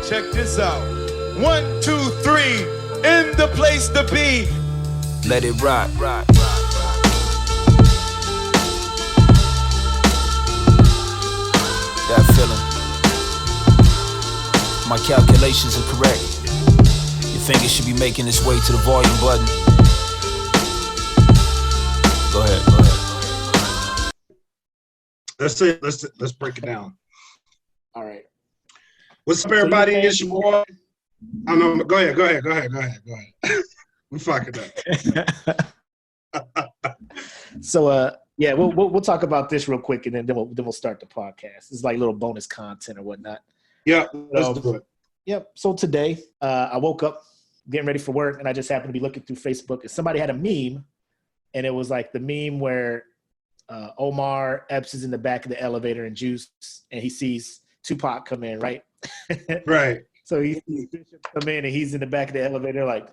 Check this out. 1, 2, 3, in the place to be. Let it rock, rock. That feeling. My calculations are correct. Your finger should be making its way to the volume button. Go ahead, go ahead. Let's see. Let's break it down. All right. What's up, everybody? It's your boy. I know. Go ahead. We fucking up. So yeah, we'll talk about this real quick, and then we'll start the podcast. It's like little bonus content or whatnot. Yeah, let's do it. Yep. So today, I woke up getting ready for work, and I just happened to be looking through Facebook, and somebody had a meme, and it was like the meme where Omar Epps is in the back of the elevator in Juice, and he sees Tupac come in, right? Right. So he sees Bishop come in, and he's in the back of the elevator, like.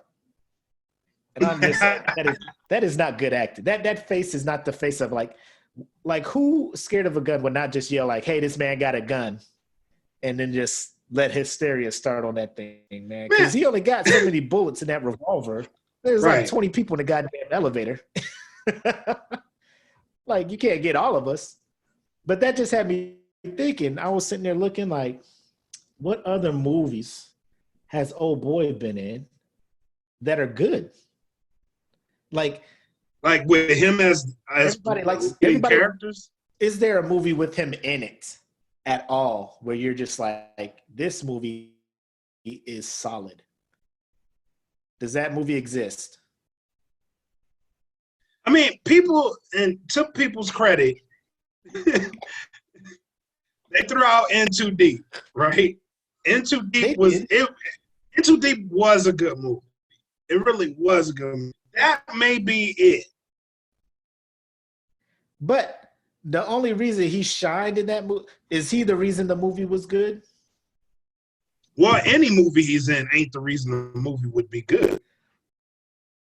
And I'm just that is not good acting. That face is not the face of like who scared of a gun would not just yell like, "Hey, this man got a gun," and then just let hysteria start on that thing, man. Because he only got so many bullets in that revolver. There's like 20 people in the goddamn elevator. Like you can't get all of us. But that just had me thinking. I was sitting there looking like, what other movies has old boy been in that are good? Like with him as everybody characters. Is there a movie with him in it at all where you're just like this movie is solid? Does that movie exist? I mean, people, and to people's credit, they threw out In Too Deep, right? In Too Deep was a good movie. It really was a good movie. That may be it. But the only reason he shined in that movie, is he the reason the movie was good? Well, any movie he's in ain't the reason the movie would be good.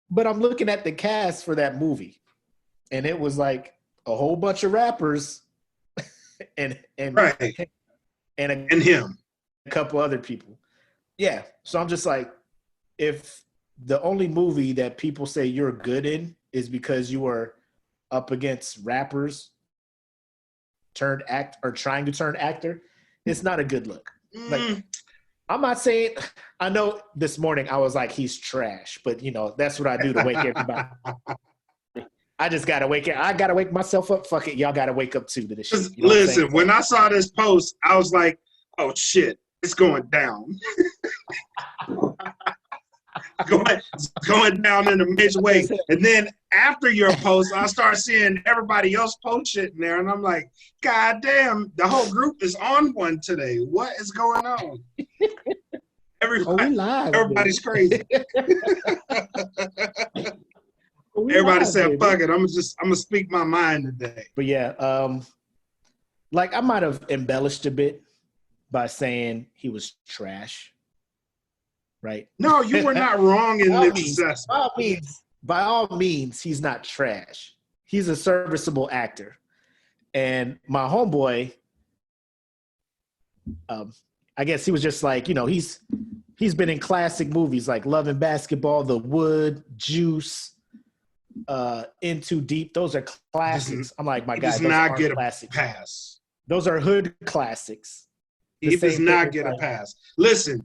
But I'm looking at the cast for that movie, and it was like a whole bunch of rappers and him. A couple other people. Yeah. So I'm just like, if the only movie that people say you're good in is because you are up against rappers trying to turn actor, it's not a good look. Like, I'm not saying, I know this morning I was like, he's trash, but that's what I do to wake everybody. I just gotta I gotta wake myself up. Fuck it, y'all gotta wake up too to this shit. Listen, when I saw this post, I was like, oh shit, it's going down. going down in a major way. And then after your post, I start seeing everybody else post shit in there, and I'm like, God damn, the whole group is on one today. What is going on? Everybody's crazy. Everybody said, fuck it, I'm gonna speak my mind today. But yeah, I might have embellished a bit by saying he was trash. Right? No, you were not wrong in this assessment. By all means, he's not trash. He's a serviceable actor. And my homeboy, I guess he was just like, he's been in classic movies like Love and Basketball, The Wood, Juice, In Too Deep. Those are classics. I'm like, my God, does not get a pass. Those are hood classics. He does not get a pass. Listen,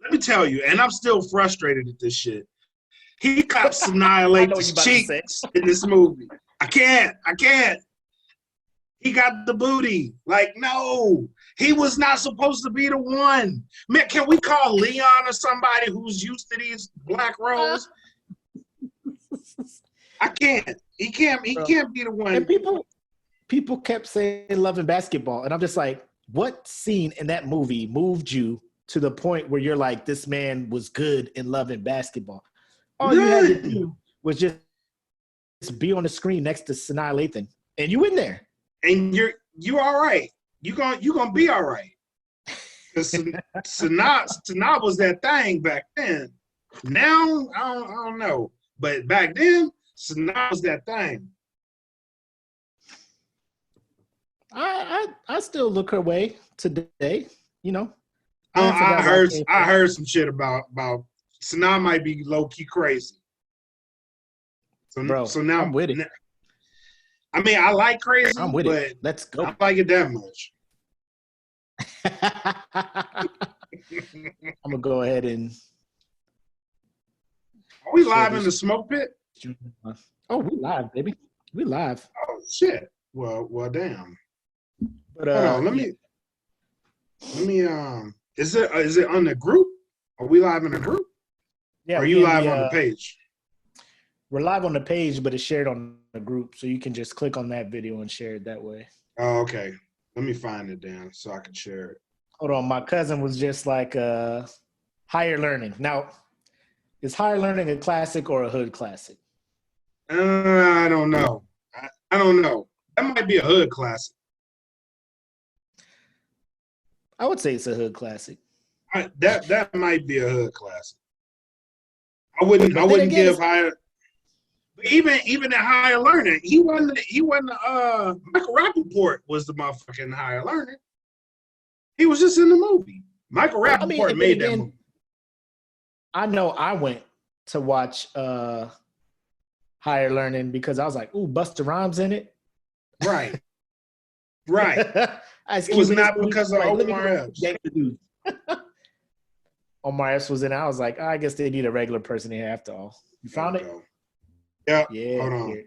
let me tell you, and I'm still frustrated at this shit. He cops annihilate his cheeks in this movie. I can't. He got the booty. Like, no, he was not supposed to be the one. Man, can we call Leon or somebody who's used to these black roles? I can't. He can't be the one. And people kept saying Love and Basketball, and I'm just like, what scene in that movie moved you to the point where you're like, this man was good in Love and Basketball? All you had to do was just be on the screen next to Sanaa Lathan, and you in there. And you're all right. You're gonna be all right. Because Sanaa was that thing back then. Now I don't know, but back then Sanaa was that thing. I I still look her way today. You know, I heard some shit about Sanaa might be low key crazy. So now I'm with it. I mean, I like crazy, I'm with but it. Let's go. I don't like it that much. I'm gonna go ahead and. Are we live in the smoke pit? Oh, we live, baby. We live. Oh shit. Well, damn. But hold on, let me. Is it on the group? Are we live in the group? Yeah. Or are you live on the page? We're live on the page, but it's shared on the group, so you can just click on that video and share it that way. Oh, okay. Let me find it then so I can share it. Hold on, my cousin was just like higher learning. Now, is higher learning a classic or a hood classic? I don't know. I don't know. That might be a hood classic. I would say it's a hood classic. That might be a hood classic. I wouldn't give higher. Even at higher learning, he wasn't. Michael Rappaport was the motherfucking higher learning. He was just in the movie. Michael Rappaport made that movie. I know I went to watch higher learning because I was like, "Ooh, Busta Rhymes in it." Right. It was not because of Omar Epps. Omar Epps was in it. I was like, I guess they need a regular person here after all. You found it? Yeah. Yeah. Hold on.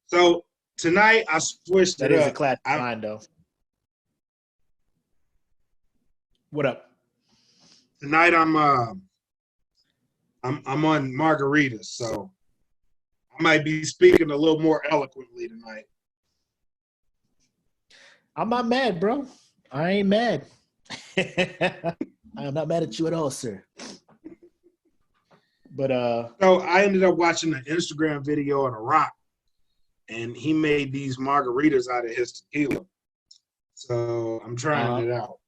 So tonight I switched it up. That is a classic line, though. What up? Tonight I'm on margaritas, so I might be speaking a little more eloquently tonight. I'm not mad, bro. I ain't mad. I'm not mad at you at all, sir. But so I ended up watching an Instagram video of The Rock, and he made these margaritas out of his tequila. So I'm trying it out.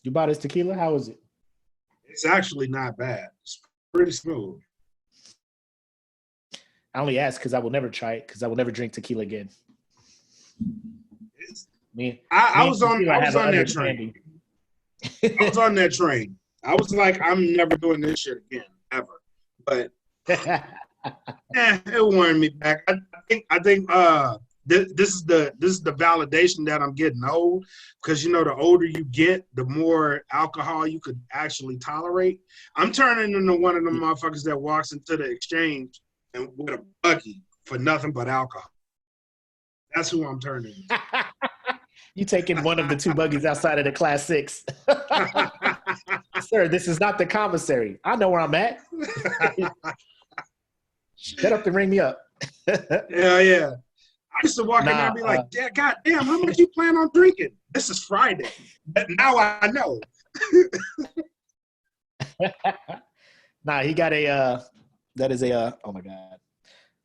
You bought his tequila? How is it? It's actually not bad. It's pretty smooth. I only ask because I will never try it because I will never drink tequila again. I was on that train. I was on that train. I was like, I'm never doing this shit again, ever. But it warmed me back. I think this is the validation that I'm getting old, because you know the older you get, the more alcohol you could actually tolerate. I'm turning into one of them motherfuckers that walks into the exchange and with a buggy for nothing but alcohol. That's who I'm turning into. You taking one of the two buggies outside of the Class 6. Sir, this is not the commissary. I know where I'm at. Shut up and ring me up. Yeah. I used to walk in there and be like, God damn, how much you plan on drinking? This is Friday. But now I know. Nah, he got oh my God.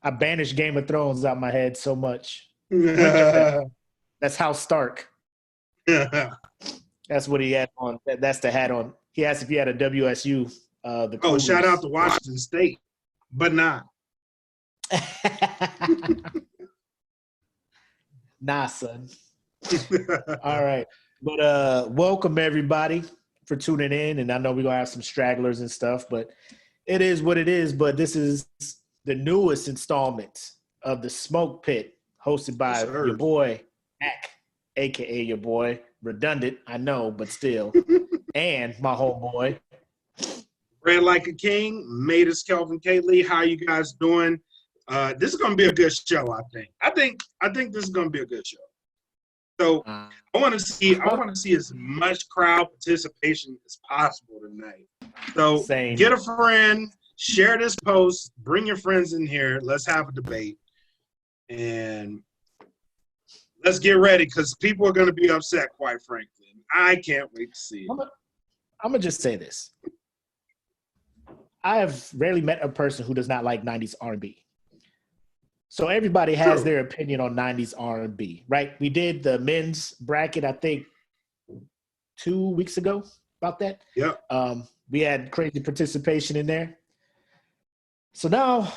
I banished Game of Thrones out my head so much. That's House Stark. That's what he had on. That's the hat on. He asked if he had a WSU. Shout out to Washington State, but nah. Nah, son. All right. But welcome everybody for tuning in. And I know we're gonna have some stragglers and stuff, but it is what it is. But this is the newest installment of the Smoke Pit, hosted by your boy Mac, aka your boy Redundant, I know, but still, and my homeboy Red Like a King, Matus Kelvin K. Lee. How you guys doing? This is gonna be a good show, I think. I think this is gonna be a good show. So I want to see as much crowd participation as possible tonight. So get a friend, share this post, bring your friends in here. Let's have a debate, and let's get ready because people are going to be upset, quite frankly. I can't wait to see it. I'm going to just say this. I have rarely met a person who does not like 90s R&B. So everybody has their opinion on 90s R&B, right? We did the men's bracket, I think, 2 weeks ago about that. Yep. We had crazy participation in there. So now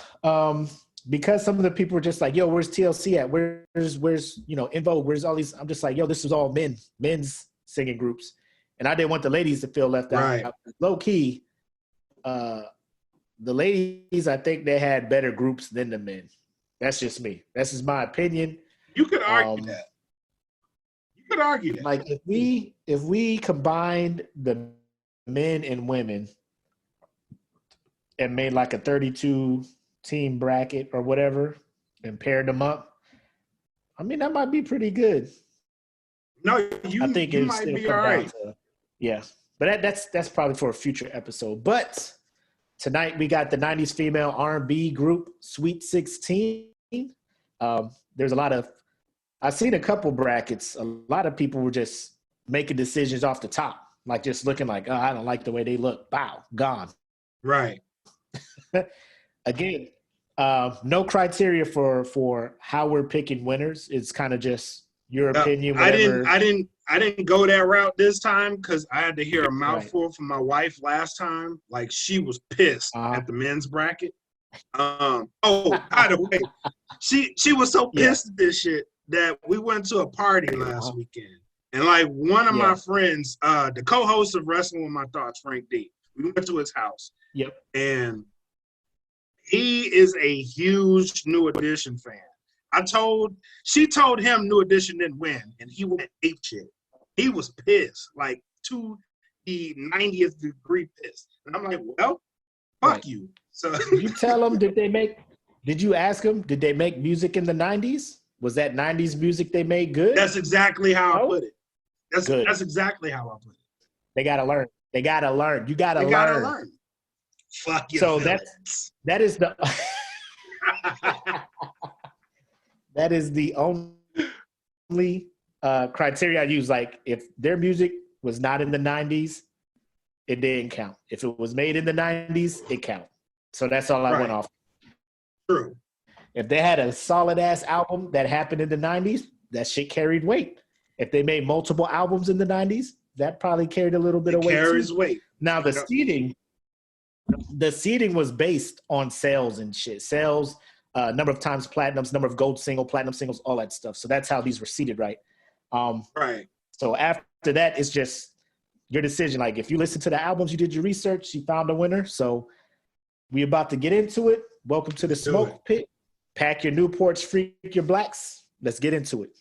because some of the people were just like, yo, where's TLC at? Where's In Vogue? Where's all these? I'm just like, yo, this was all men's singing groups. And I didn't want the ladies to feel left Right. out. Low key, the ladies, I think they had better groups than the men. That's just me. That's just my opinion. You could argue that. You could argue that. Like if we combined the men and women and made like a 32 team bracket or whatever and paired them up, I mean that might be pretty good. No, I think you it might still be come all down right. yeah. But that's probably for a future episode. But tonight we got the 90s female R&B group Sweet 16. There's a lot of I've seen a couple brackets. A lot of people were just making decisions off the top, like just looking like, oh, I don't like the way they look. Bow, gone. Right. Again, no criteria for how we're picking winners. It's kind of just your opinion. Whatever. I didn't go that route this time because I had to hear a mouthful from my wife last time. Like she was pissed at the men's bracket. By the way, she was so pissed at this shit that we went to a party last weekend. And like one of my friends, the co-host of Wrestling With My Thoughts, Frank D, we went to his house. Yep. And he is a huge New Edition fan. She told him New Edition didn't win, and he went ape shit. He was pissed, like to the 90th degree pissed. And I'm like, well, fuck you. So did you tell him, did you ask him, did they make music in the 90s? Was that 90s music they made good? That's exactly how I put it. Good. That's exactly how I put it. They gotta learn. You gotta learn. Fuck you. So that is the that is the only criteria I use. Like if their music was not in the 90s, it didn't count. If it was made in the 90s, it counts. So that's all I went off. True. If they had a solid ass album that happened in the 90s, that shit carried weight. If they made multiple albums in the 90s, that probably carried a little bit of weight. Carries weight. Now the seeding was based on sales and shit. Sales, number of times platinums, number of gold single, platinum singles, all that stuff. So that's how these were seeded, right? Right. So after that, it's just your decision. Like if you listen to the albums, you did your research, you found a winner. So we about to get into it. Welcome to the smoke pit. Pack your Newports, freak your blacks. Let's get into it.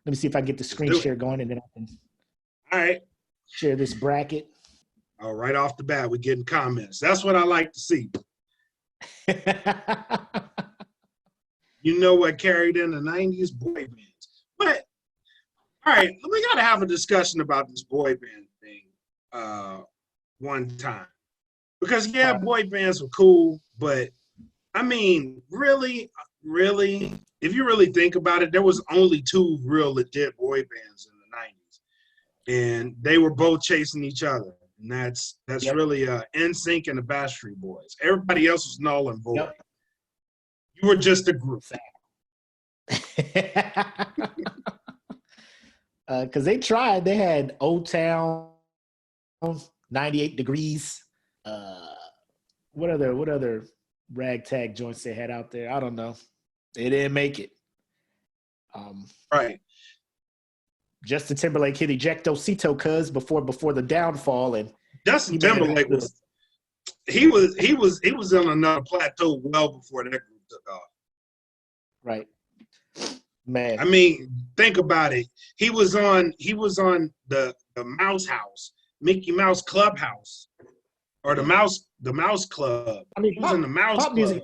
Let me see if I can get the screen share going, and then I can share this bracket. Oh, right off the bat, we're getting comments. That's what I like to see. You know what carried in the 90s? Boy bands. But, all right, we got to have a discussion about this boy band thing one time. Because, boy bands were cool, but, I mean, really, if you really think about it, there was only two real legit boy bands in the 90s. And they were both chasing each other. And that's really NSYNC and the Backstreet Boys. Everybody else was null and void. Yep. You were just a group. Because they tried. They had Old Town, 98 Degrees. What other ragtag joints they had out there? I don't know. They didn't make it. Right. Justin Timberlake hit Ejectocito cuz before the downfall, and Justin Timberlake was on another plateau well before that group took off. Right. Man. I mean, think about it. He was on the Mouse House, Mickey Mouse Clubhouse, or the Mouse Club. I mean, he was in the Mouse Club.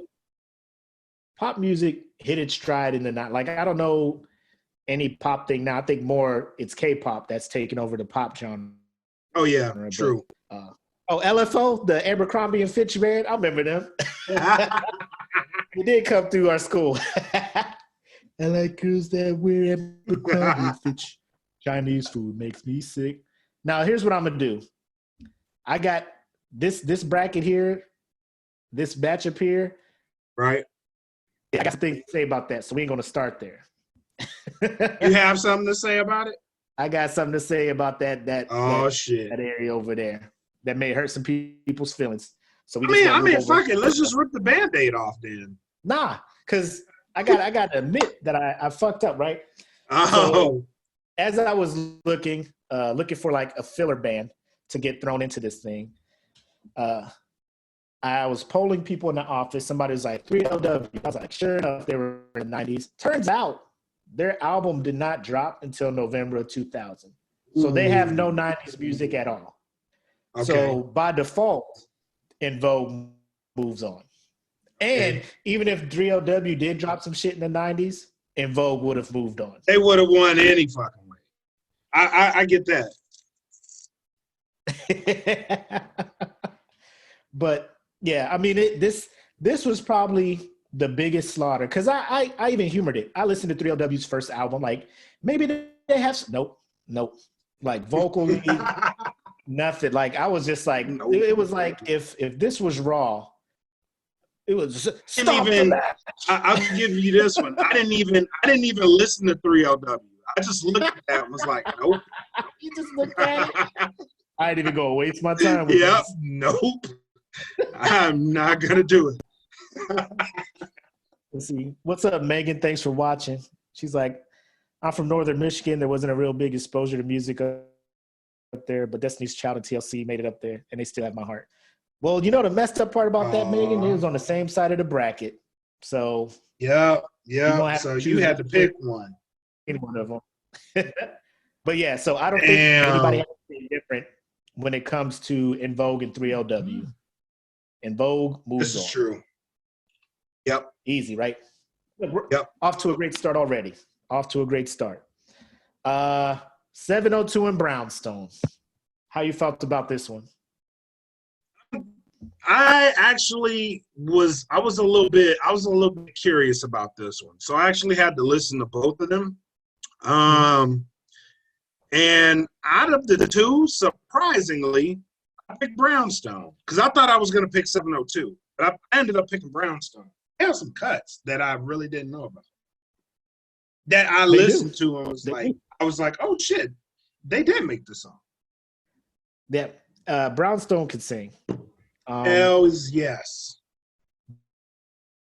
Pop music hit its stride in the night. Like I don't know any pop thing now. I think more it's K-pop that's taken over the pop genre. Oh yeah, true. LFO, the Abercrombie and Fitch band. I remember them. They did come through our school. I like girls that wear Abercrombie and Fitch. Chinese food makes me sick. Now here's what I'm gonna do. I got this bracket here, this matchup here. Right. I got something to say about that, so we ain't gonna start there. You have something to say about it? I got something to say about that shit. That area over there that may hurt some people's feelings. So I mean, fuck it. Let's just rip the Band-Aid off then. Nah, because I got to admit that I fucked up, right? Oh, So as I was looking for like a filler band to get thrown into this thing, I was polling people in the office. Somebody was like 3LW. I was like, sure enough, they were in the 90s. Turns out their album did not drop until November of 2000. So they have no 90s music at all. okay. So by default, En Vogue moves on. And even if 3LW did drop some shit in the 90s, En Vogue would have moved on. They would have won any fucking way. I get that. But yeah, I mean, this was probably the biggest slaughter because I even humored it. I listened to 3LW's first album, like maybe they have nope, like vocally nothing. Like I was just like it was like if this was Raw, it was I'll give you this one. I didn't even listen to 3LW. I just looked at that and was like, nope. You just looked at it. I didn't even go waste my time with yep, this. nope. I'm not gonna do it. Let's see. What's up, Megan? Thanks for watching. She's like, I'm from Northern Michigan. There wasn't a real big exposure to music up there, but Destiny's Child and TLC made it up there, and they still have my heart. Well, you know the messed up part about that, Megan, it was on the same side of the bracket. So yeah. So you had to pick one. Any one of them. But yeah, so I don't think anybody has anything different when it comes to En Vogue and 3LW. En Vogue moves on. This is true. Yep. Easy, right? Yep. Off to a great start already. Off to a great start. 702 and Brownstone. How you felt about this one? I actually was a little bit curious about this one. So I actually had to listen to both of them. And out of the two, surprisingly, I picked Brownstone because I thought I was going to pick 702, but I ended up picking Brownstone. There are some cuts that I really didn't know about. That I listened to and I was like, oh shit, they did make the song. Yeah, Brownstone could sing. Hells yes.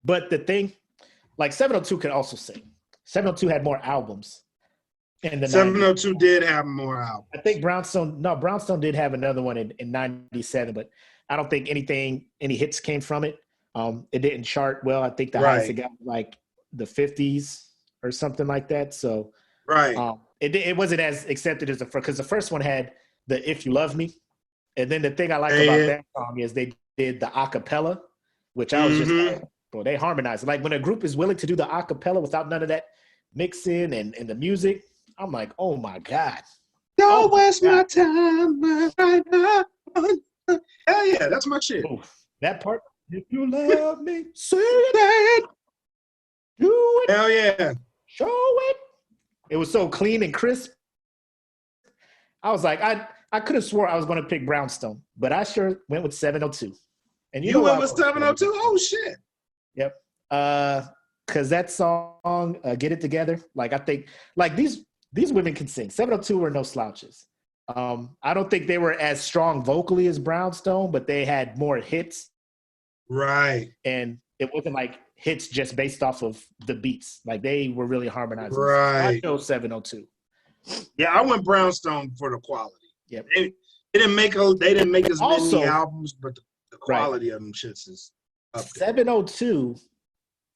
But the thing, like 702 could also sing. 702 had more albums. In the 702 90s. Did have more albums. I think Brownstone did have another one in 97, but I don't think any hits came from it. It didn't chart well. I think the highest it got like the 50s or something like that. So it wasn't as accepted as the first, because the first one had the If You Love Me. And then the thing I like about that song is they did the acapella, which I was just like, bro, they harmonized. Like when a group is willing to do the acapella without none of that mixing and the music, I'm like, oh my God. Don't waste my time right now. Hell yeah, that's my shit. Ooh, that part, if you love me, say it. Do it. Hell yeah. Show it. It was so clean and crisp. I was like, I could have swore I was going to pick Brownstone, but I sure went with 702. And you went with 702? Oh, shit. Yep. Because that song, Get It Together, like I think, like these women can sing. 702 were no slouches. I don't think they were as strong vocally as Brownstone, but they had more hits. Right. And it wasn't like hits just based off of the beats. Like they were really harmonizing. Right. I chose 702. Yeah, I went Brownstone for the quality. Yep. They didn't make as many albums, but the quality of them shits is up there. 702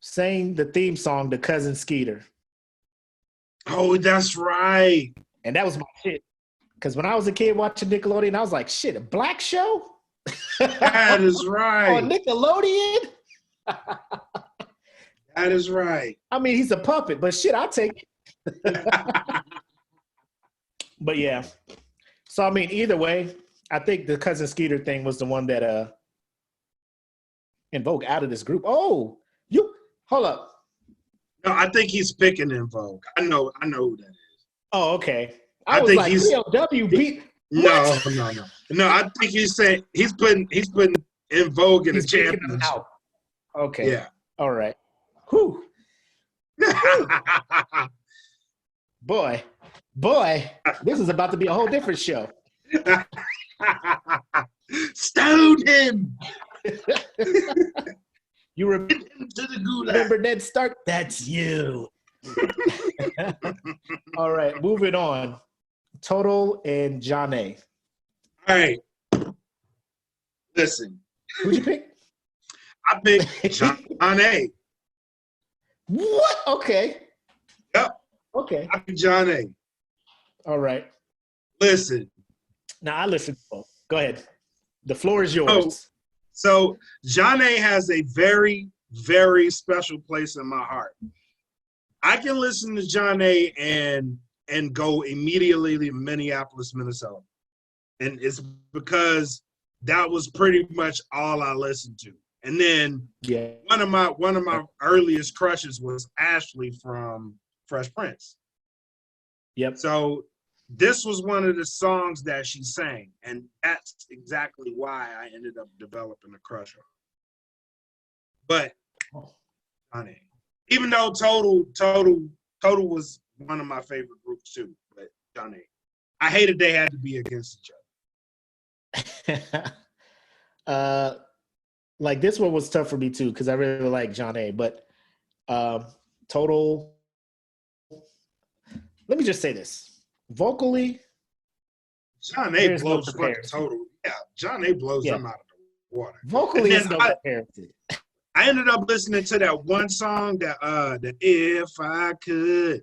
sang the theme song to Cousin Skeeter. Oh, that's right. And that was my shit. Because when I was a kid watching Nickelodeon, I was like, shit, a black show? That is right. On Nickelodeon? That is right. I mean, he's a puppet, but shit, I'll take it. But yeah. So, I mean, either way, I think the Cousin Skeeter thing was the one that En Vogue out of this group. Oh, hold up. No, I think he's picking En Vogue. I know who that is. Oh, okay. I was think like, he's PLW beat. No. I think he's saying he's putting En Vogue in the championship. Okay. Yeah. All right. Whew. Boy, this is about to be a whole different show. Stone him. You Into the gulag. remember Ned Stark? That's you. All right, moving on. Total and John A. All right. Listen, Who'd you pick? I picked John A. What? Okay. Yep, Okay. I picked John A. All right. Listen. Now I listen. Go ahead. The floor is yours. So John A has a very, very special place in my heart. I can listen to John A and go immediately to Minneapolis, Minnesota. And it's because that was pretty much all I listened to. And then one of my earliest crushes was Ashley from Fresh Prince. Yep. So this was one of the songs that she sang, and that's exactly why I ended up developing a crush on her. But honey, even though Total was one of my favorite groups too, but Johnny, I hated they had to be against each other. Like this one was tough for me too because I really like John A. But Total. Let me just say this. Vocally, John A blows fucking Total. Yeah, John A blows them out of the water. Vocally, is no comparison. I ended up listening to that one song that if I could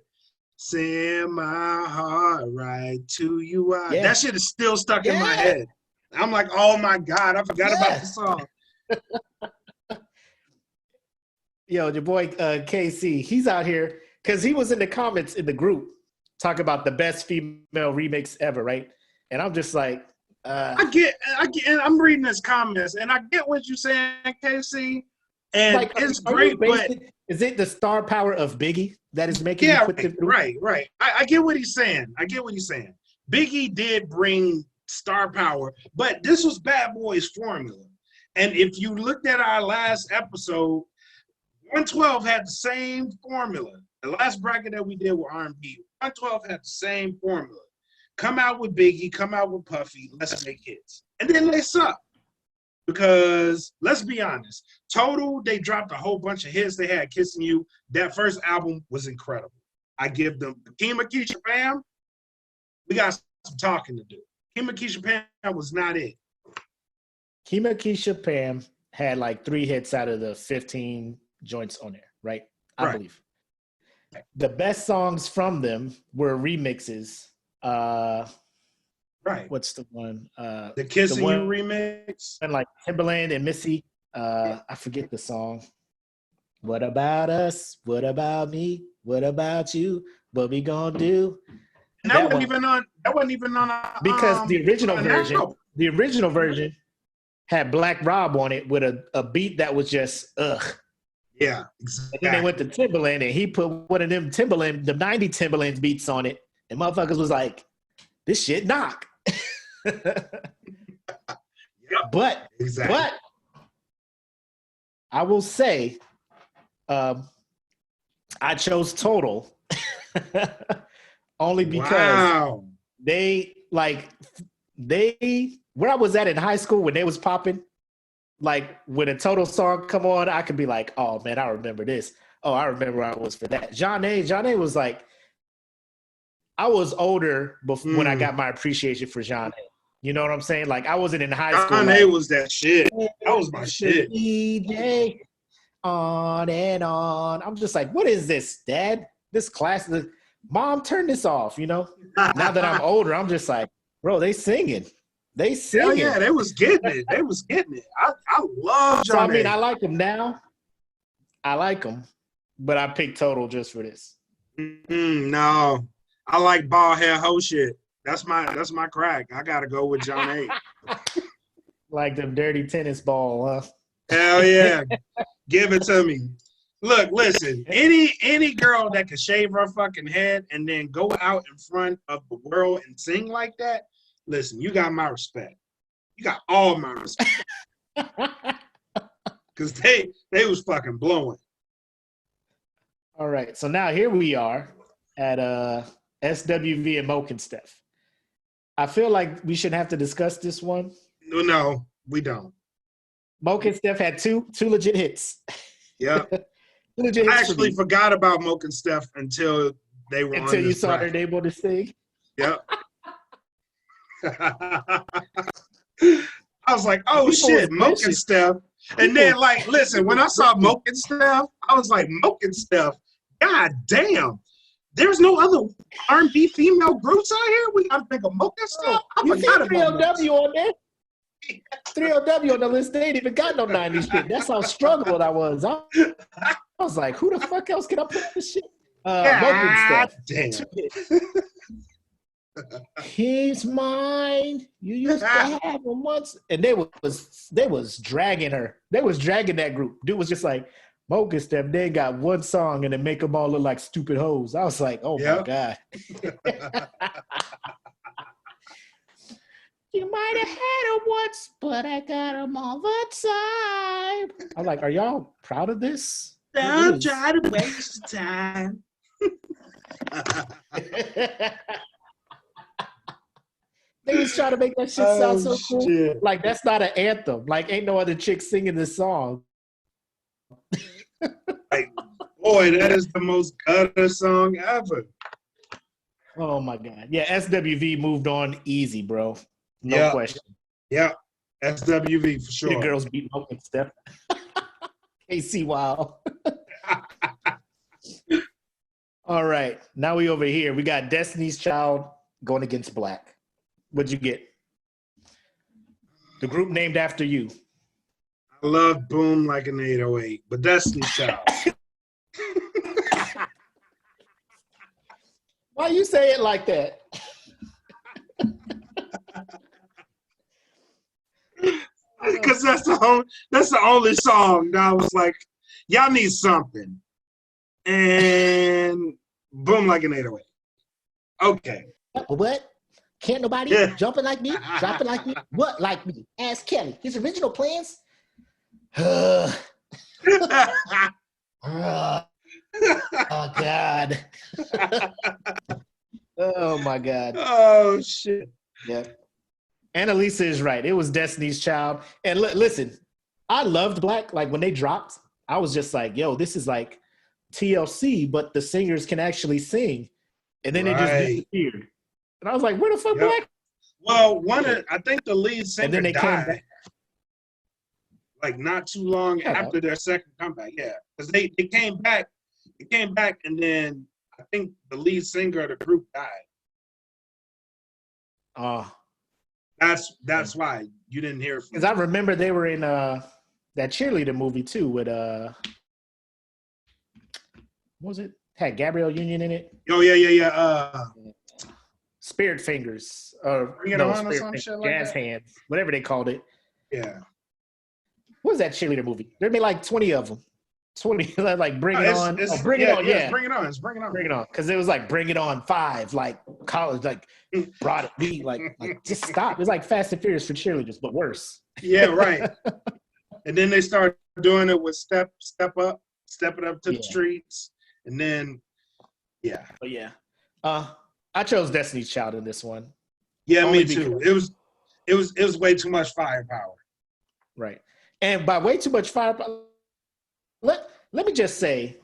send my heart right to you. That shit is still stuck in my head. I'm like, oh my God, I forgot about the song. Yo, your boy KC, he's out here because he was in the comments in the group talking about the best female remix ever, right? And I'm just like, I get, and I'm reading his comments, and I get what you're saying, KC, and like, it's great, but is it the star power of Biggie that is making you put the right? I get what he's saying. Biggie did bring star power, but this was Bad Boy's formula. And if you looked at our last episode, 112 had the same formula. The last bracket that we did with R&B, 112 had the same formula. Come out with Biggie, come out with Puffy, let's make hits. And then they suck. Because, let's be honest, Total, they dropped a whole bunch of hits. They had Kissing You. That first album was incredible. I give them Kima Keisha Pam. We got some talking to do. Kima Keisha Pam was not it. Kima Keisha Pam had like 3 hits out of the 15 joints on there, right? I believe. The best songs from them were remixes. What's the one? The Kissing You remix. And like Timbaland and Missy. I forget the song. What about us? What about me? What about you? What we gonna do? And that wasn't even on. Because the original version had Black Rob on it with a beat that was just ugh. Yeah, exactly. And then they went to Timbaland and he put one of them the 90 Timbaland beats on it. And motherfuckers was like, this shit knock. But I will say, I chose Total only because where I was at in high school when they was popping, like when a Total song come on, I could be like, oh man, I remember this. Oh, I remember I was for that. John A was like, I was older before when I got my appreciation for John A. You know what I'm saying? Like I wasn't in high school. John A was that shit. That was my shit. DJ on and on. I'm just like, what is this, Dad? This class, Mom, turn this off. You know. Now that I'm older, I'm just like, bro, they singing. Hell yeah, they was getting it. I love John A. So I mean, I like them now. I like them, but I picked Total just for this. No, I like bald hair hoe shit. That's my crack. I gotta go with John A. Like them dirty tennis ball, huh? Hell yeah. Give it to me. Look, listen, any girl that can shave her fucking head and then go out in front of the world and sing like that, listen, you got my respect. You got all my respect. Because they was fucking blowing. All right, so now here we are at SWV and Moke and Steph. I feel like we should have to discuss this one. No, we don't. Moke and Steph had two legit hits. Yeah. Legit I hits for actually me. forgot about Moke and Steph until they were Until on you this saw bracket. their name on this thing. Yep. I was like, oh People was shit, Moke and pushing. Steph. And then, like, listen, when I saw Moke and Steph, I was like, Moke and Steph, god damn. There's no other R&B female groups out here. We gotta think of Moke and Steph. I You see forgot about Moke. 3LW on there? 3LW on the list. They ain't even got no 90s shit. That's how struggled I was. I was like, who the fuck else can I put on this shit? Moke and Steph. Damn. He's mine. You used to have him once, and they was dragging her. They was dragging that group. Dude was just like, Moke and Steph. They got one song, and they make them all look like stupid hoes. I was like, oh my god. You might have had him once, but I got him all the time. I'm like, are y'all proud of this? Don't try to waste time. They was trying to make that shit sound so cool. Shit. Like, that's not an anthem. Like, ain't no other chick singing this song. Like, boy, that is the most gutter song ever. Oh my god. Yeah, SWV moved on easy, bro. No question. Yeah, SWV for sure. The girls beat Moke and Steph. KC Wild. All right, now we over here. We got Destiny's Child going against Black. What'd you get? The group named after you. I love Boom Like an 808, but Destiny's Child. Why you say it like that? Because that's the only song that I was like, y'all need something. And Boom Like an 808. Okay. What? Can't nobody jumping like me, dropping like me? What like me? Ask Kelly. His original plans? Oh, God. Oh, my God. Oh, shit. Yeah. Annalisa is right. It was Destiny's Child. And listen, I loved Black. Like, when they dropped, I was just like, yo, this is like TLC, but the singers can actually sing. And then they just disappeared. And I was like, where the fuck Black? Well, I think the lead singer and then they died. Came back. Like, not too long after their second comeback. Yeah. Because they came back. They came back, and then I think the lead singer of the group died. Oh. That's why you didn't hear from. Because I remember they were in that cheerleader movie too with what was it? Had Gabrielle Union in it. Oh yeah. Spirit Fingers or Bring It On or some shit like Jazz that? Hands, whatever they called it. Yeah. What was that cheerleader movie? There been like 20 of them. 20 like Bring It On. Bring It On. Yeah, it's Bring It On. It's Bring It On. Bring It On. Because it was like Bring It On 5, like college, like brought it me, like just stop. It's like Fast and Furious for cheerleaders, but worse. Yeah, right. And then they started doing it with Step Up, Step It Up to the Streets, and then But yeah. I chose Destiny's Child in this one. Yeah, Only me too. It was way too much firepower. Right. And by way too much firepower, let me just say,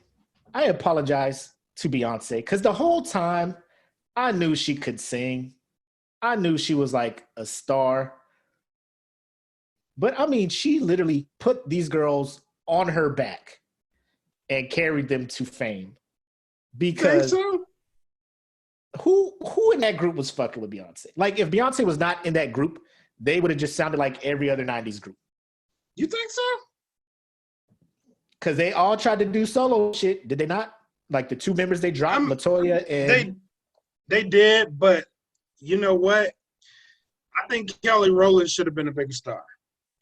I apologize to Beyonce because the whole time I knew she could sing. I knew she was like a star. But I mean, she literally put these girls on her back and carried them to fame. Because who in that group was fucking with Beyonce? Like, if Beyonce was not in that group, they would have just sounded like every other 90s group. You think so? Because they all tried to do solo shit. Did they not? Like, the two members they dropped, LaToya and... They did, but you know what? I think Kelly Rowland should have been a bigger star.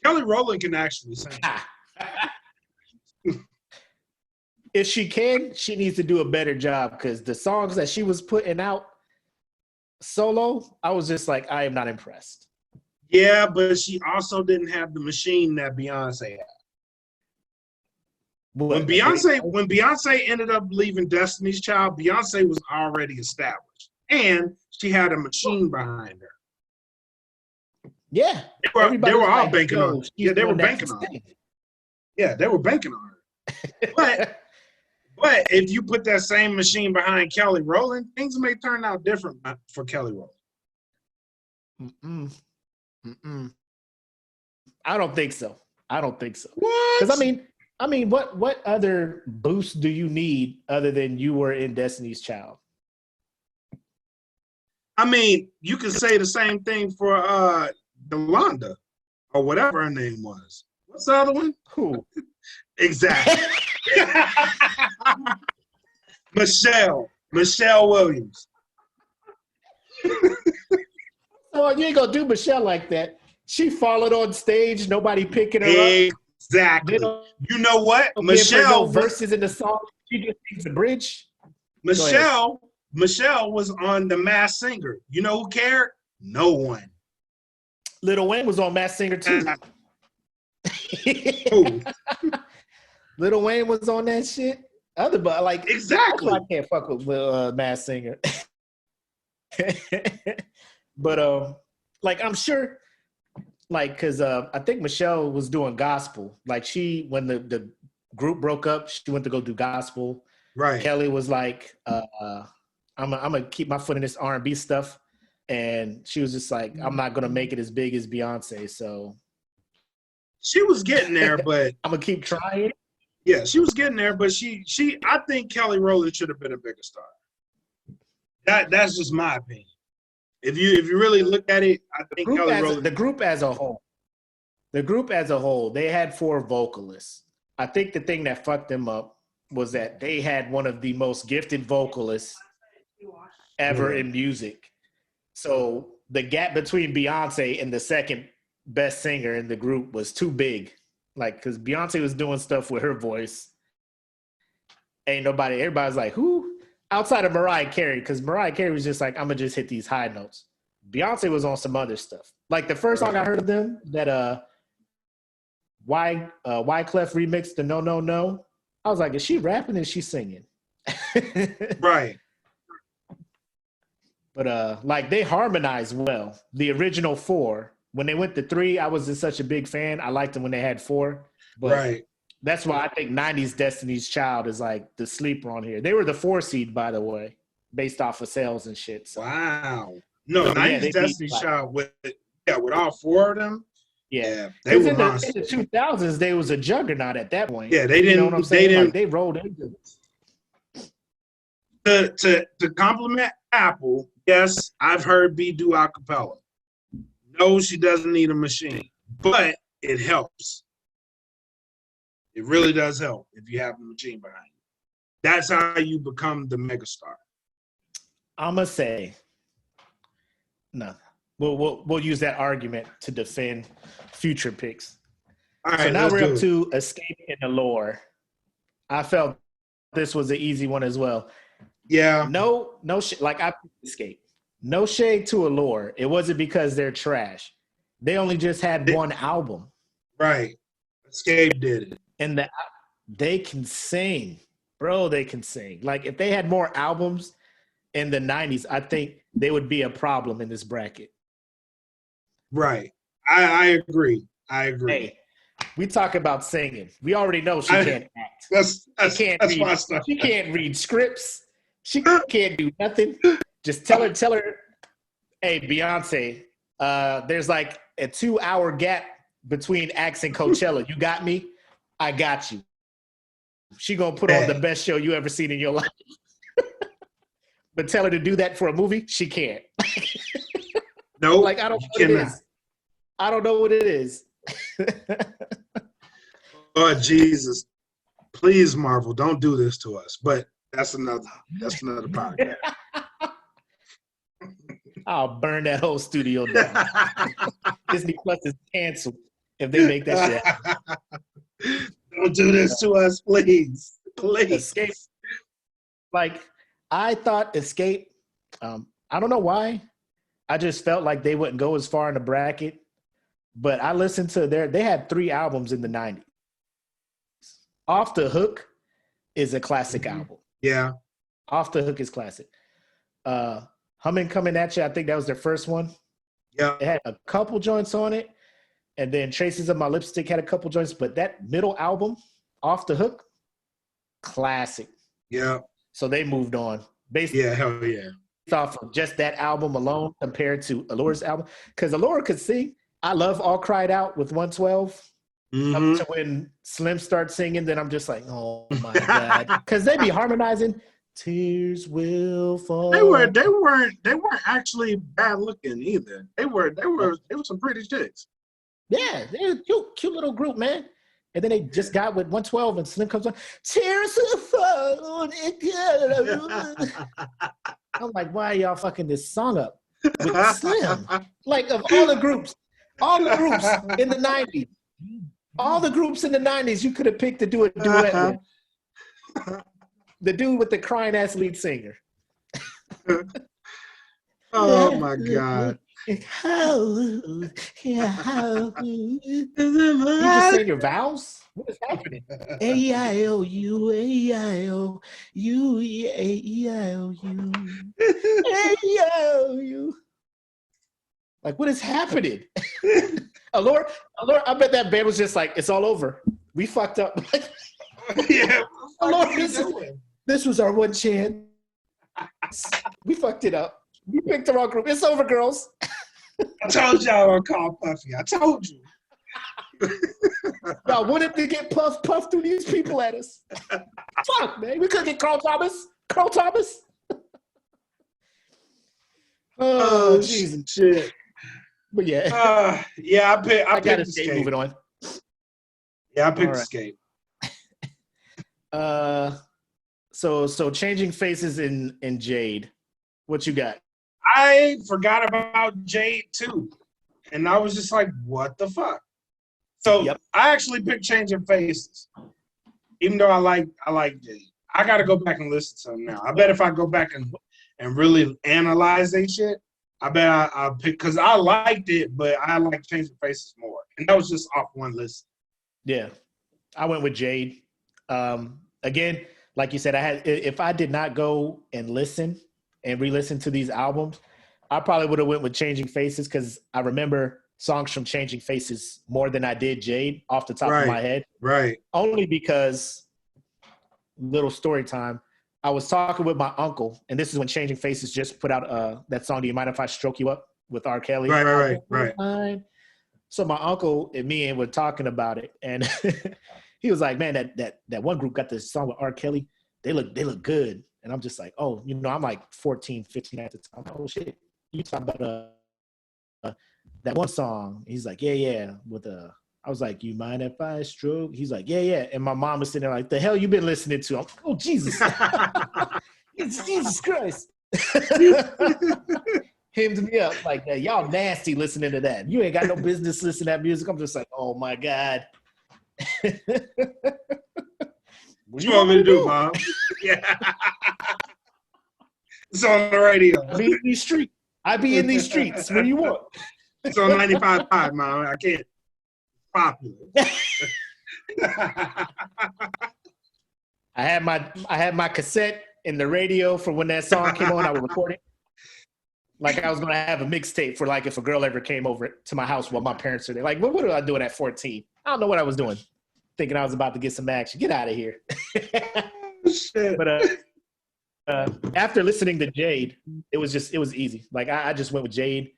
Kelly Rowland can actually sing. If she can, she needs to do a better job because the songs that she was putting out solo, I was just like, I am not impressed. Yeah, but she also didn't have the machine that Beyonce had. When Beyonce ended up leaving Destiny's Child, Beyonce was already established. And she had a machine behind her. Yeah, They were all like, banking on. Yeah, they were banking on it. Yeah, they were banking on her. But if you put that same machine behind Kelly Rowland, things may turn out different for Kelly Rowland. I don't think so. What? Because I mean, what other boost do you need other than you were in Destiny's Child? I mean, you can say the same thing for Yolanda or whatever her name was. What's the other one? Who? Exactly. Michelle Williams. Oh, you ain't gonna do Michelle like that. She followed on stage, nobody picking her up. Exactly. You know what? Michelle verses in the song. She just sings the bridge. Michelle was on The Masked Singer. You know who cared? No one. Lil Wayne was on Masked Singer too. Who? Lil Wayne was on that shit. Exactly. I can't fuck with Masked Singer. But like I'm sure, like because I think Michelle was doing gospel. Like when the group broke up, she went to go do gospel. Right. Kelly was like, I'm gonna keep my foot in this R&B stuff, and she was just like, I'm not gonna make it as big as Beyonce. So she was getting there, but I'm gonna keep trying. Yeah, she was getting there, but I think Kelly Rowland should have been a bigger star. That's just my opinion. If you really look at it, I think Kelly Rowland. The group as a whole, they had 4 vocalists. I think the thing that fucked them up was that they had one of the most gifted vocalists ever in music. So the gap between Beyonce and the second best singer in the group was too big. Like, because Beyonce was doing stuff with her voice. Everybody's like, who? Outside of Mariah Carey, because Mariah Carey was just like, I'm going to just hit these high notes. Beyonce was on some other stuff. Like, the first song I heard of them, that Wyclef remixed the No, No, No. I was like, is she rapping or is she singing? Right. But, like, they harmonized well. The original 4. When they went to 3, I wasn't such a big fan. I liked them when they had 4. But right. That's why I think 90's Destiny's Child is like the sleeper on here. They were the 4 seed, by the way, based off of sales and shit. So. Wow. No, 90's Destiny's Child with all 4 of them. Yeah. They were in the 2000s, they was a juggernaut at that point. Yeah, they didn't. You know what I'm saying? Like, they rolled into it. To compliment Apple, yes, I've heard B do a cappella. No, she doesn't need a machine, but it helps. It really does help if you have a machine behind you. That's how you become the megastar. I'm gonna say no. We'll use that argument to defend future picks. All right, so now we're up to Escape in the Lore. I felt this was an easy one as well. Yeah. No like I Escape. No shade to Allure. It wasn't because they're trash. They only just had one album. Right. Escape did it. And they can sing. Bro, they can sing. Like, if they had more albums in the 90s, I think they would be a problem in this bracket. Right. I agree. Hey, we talk about singing. We already know she can't act. She can't read scripts. She can't do nothing. Just tell her, hey, Beyonce, there's like a 2-hour gap between acts and Coachella. You got me? I got you. She gonna put on the best show you ever seen in your life. But tell her to do that for a movie, she can't. No, like I don't know what it is. I don't know what it is. Oh Jesus! Please, Marvel, don't do this to us. But that's another podcast. I'll burn that whole studio down. Disney Plus is canceled if they make that shit happen. Don't do this to us, please. Please. Escape. Like, I thought Escape, I don't know why. I just felt like they wouldn't go as far in the bracket. But I listened to they had 3 albums in the 90s. Off the Hook is a classic album. Yeah. Off the Hook is classic. Humming Coming At You, I think that was their first one. Yeah. It had a couple joints on it, and then Traces of My Lipstick had a couple joints, but that middle album, Off the Hook, classic. Yeah. So they moved on. Based Hell yeah. off of just that album alone compared to Allure's album. Because Allure could sing. I love All Cried Out with 112. Up to when Slim starts singing, then I'm just like, oh my God. Because they be harmonizing. Tears will fall. They weren't actually bad looking either. They were some pretty chicks. Yeah, they're a cute little group, man. And then they just got with 112 and Slim comes on. Tears will fall. I'm like, why are y'all fucking this song up with Slim? Like, of all the groups in the 90s, you could have picked to do a duet with. The dude with the crying ass lead singer. Oh my God. You just saying your vowels? What is happening? A-I-O-U, A-I-O-U, A-E-I-O-U, A-I-O-U. Like, what is happening? Allure, I bet that band was just like, it's all over. We fucked up. Yeah. Allure, this was our one chance. We fucked it up. We picked the wrong group. It's over, girls. I told y'all I'll call Puffy. I told you. Y'all wanted to get Puff through these people at us. Fuck, man. We couldn't get Carl Thomas. Oh, Jesus. Shit. But yeah. I got picked Escape. Moving on. Yeah, I picked Escape. So changing faces in Jade. What you got? I forgot about Jade too. And I was just like, what the fuck? So I actually picked Changing Faces. Even though I like Jade. I gotta go back and listen to them now. I bet if I go back and really analyze that shit, I bet I'll pick, because I liked it, but I like Changing Faces more. And that was just off one list. Yeah. I went with Jade. Again, like you said, if I did not go and listen and re-listen to these albums, I probably would have went with Changing Faces, because I remember songs from Changing Faces more than I did Jade off the top of my head. Right. Only because, little story time, I was talking with my uncle, and this is when Changing Faces just put out that song, Do You Mind If I Stroke You Up, with R. Kelly. Right. So my uncle and me were talking about it, and he was like, man, that one group got this song with R. Kelly. They look good. And I'm just like, oh, I'm like 14, 15 at the time. Oh, shit. You talking about that one song? He's like, yeah. I was like, you mind if I stroke? He's like, yeah. And my mom was sitting there like, the hell you been listening to? I'm like, oh, Jesus. Jesus Christ. Hymned me up like, yeah, y'all nasty listening to that. You ain't got no business listening to that music. I'm just like, oh, my God. What you want me to do, Mom? Yeah. It's on the radio. I be in these streets. What do you want? It's on 95.5, Mom. I can't. Popular. I had my cassette in the radio for when that song came on. I would record it. Like I was gonna have a mixtape for like if a girl ever came over to my house while my parents are there. Like, what was I doing at 14? I don't know what I was doing. Thinking I was about to get some action. Get out of here. Shit. But after listening to Jade, it was easy. Like I just went with Jade.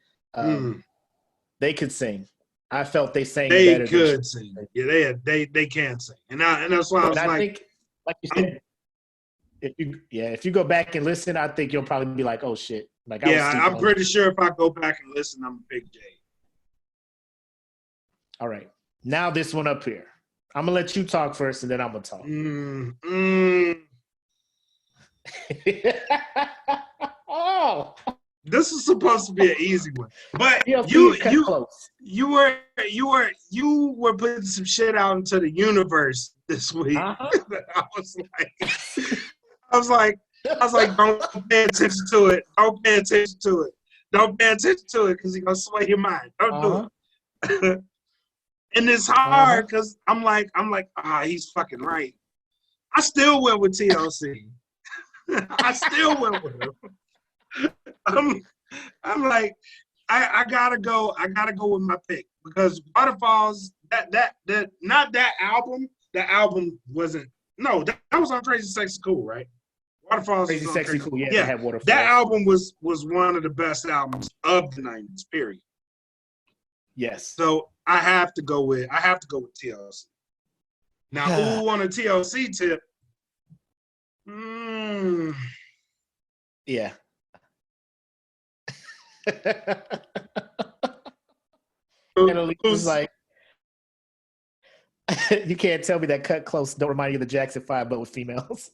They could sing. I felt they sang better. They could sing. Yeah, they can sing. And that's why I was I think, like you said, if you go back and listen, I think you'll probably be like, oh shit. Like I'm pretty sure if I go back and listen, I'm a big Jade. All right. Now this one up here. I'm gonna let you talk first, and then I'm gonna talk. Oh, this is supposed to be an easy one, but you were putting some shit out into the universe this week. I was like, don't pay attention to it. Don't pay attention to it. Don't pay attention to it because he's gonna sway your mind. Don't do it. And it's hard because I'm like, he's fucking right. I still went with TLC. I still went with him. I'm like, I gotta go with my pick because Waterfalls, not that album. That album wasn't. No, that was on Crazy Sexy Cool, right? Waterfalls. Crazy Sexy Cool. Yeah, Yeah, they had Waterfalls. that album was one of the best albums of the 90s. Period. Yes. So I have to go with TLC. Now, ooh, on a TLC tip. Yeah. And it was like, you can't tell me that Cut Close don't remind you of the Jackson 5, but with females.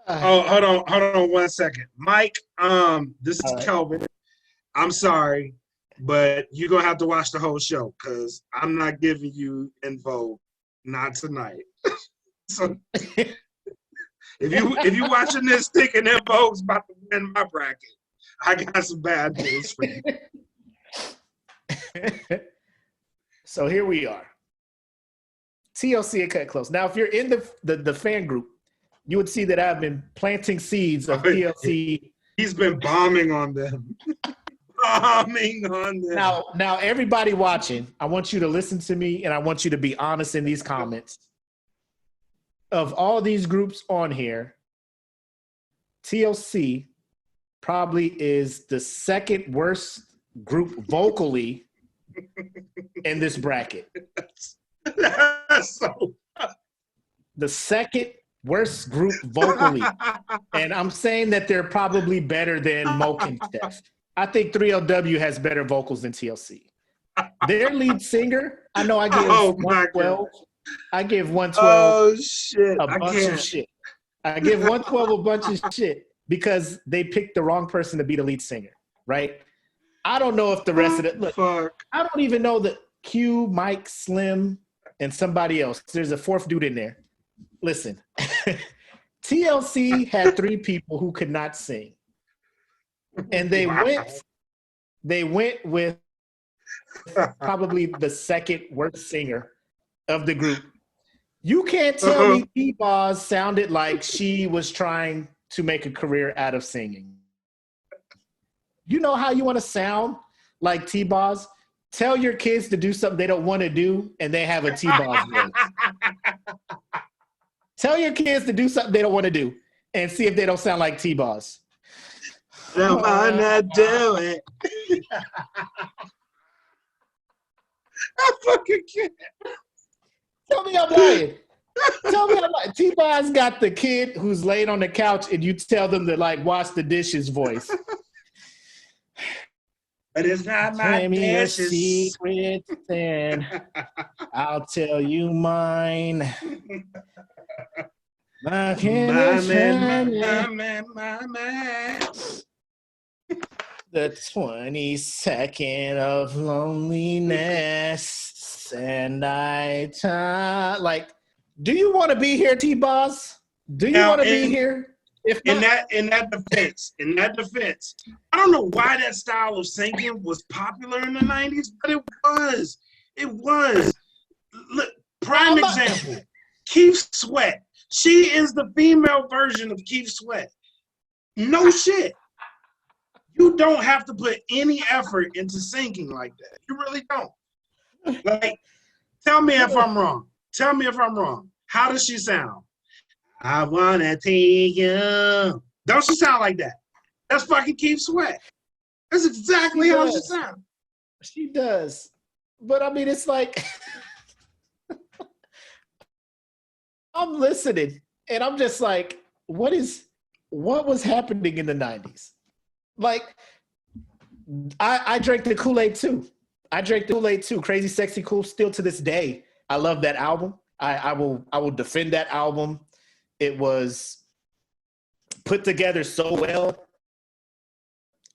Oh, hold on 1 second. Mike, this is Kelvin. I'm sorry, but you're gonna have to watch the whole show because I'm not giving you In Vogue, not tonight. So if you watching this thinking In Vogue's about to win my bracket, I got some bad news for you. So here we are. TLC and Cut Close. Now, if you're in the fan group, you would see that I've been planting seeds of TLC. He's been bombing on them. Now, everybody watching, I want you to listen to me and I want you to be honest in these comments. Of all these groups on here, TLC probably is the second worst group vocally in this bracket. The second worst group vocally. And I'm saying that they're probably better than Moke and Steph. I think 3LW has better vocals than TLC. Their lead singer, I know I give 112. I give 112 a bunch of shit. I give 112 a bunch of shit because they picked the wrong person to be the lead singer, right? I don't know if the rest of it. Look, I don't even know that Q, Mike, Slim, and somebody else. There's a fourth dude in there. Listen, TLC had 3 people who could not sing, and they went with probably the second worst singer of the group. You can't tell me T-Boz sounded like she was trying to make a career out of singing. You know how you want to sound like T-Boz? Tell your kids to do something they don't want to do, and they have a T-Boz voice. Tell your kids to do something they don't want to do, and see if they don't sound like T-Boz. Don't want to do it. I fucking can't. Tell me I'm lying. Tell me I'm lying. T-Boz got the kid who's laying on the couch, and you tell them to like wash the dishes voice. But it's not my Tell me your secrets, and I'll tell you mine. My man. The 22nd of loneliness, and night time. Like, do you want to be here, T-Boz? Do you want to be here? If not, in that defense, I don't know why that style of singing was popular in the 90s, but it was. It was. Look, prime example, Keith Sweat. She is the female version of Keith Sweat. No shit. You don't have to put any effort into singing like that. You really don't. Like, tell me if I'm wrong. How does she sound? I wanna take you. Don't she sound like that? That's fucking Keith Sweat. That's exactly how she sounds. She does. But I mean, it's like I'm listening and I'm just like, what was happening in the 90s? Like, I drank the Kool-Aid too. Crazy Sexy Cool, still to this day. I love that album. I will defend that album. It was put together so well.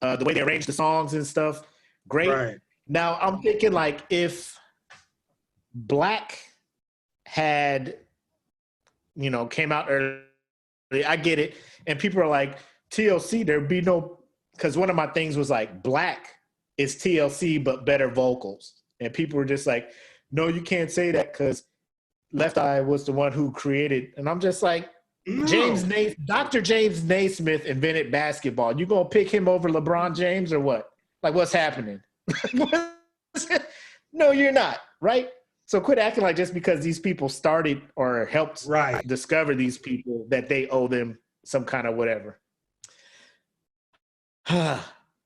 The way they arranged the songs and stuff, great. Right. Now I'm thinking like if Black had, came out early, I get it. And people are like, TLC, there'd be no, because one of my things was like, Black is TLC, but better vocals. And people were just like, no, you can't say that because Left Eye was the one who created. And I'm just like, No. Dr. James Naismith invented basketball. You gonna pick him over LeBron James or what? Like, what's happening? No, you're not, right? So quit acting like just because these people started or helped discover these people that they owe them some kind of whatever.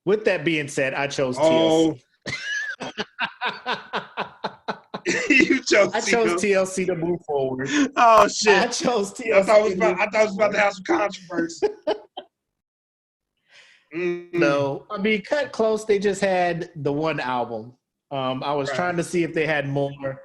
With that being said, I chose TLC. I chose TLC to move forward. Oh shit! I chose TLC. I thought it was about to have some controversy. No, I mean, cut close. They just had the one album. I was trying to see if they had more.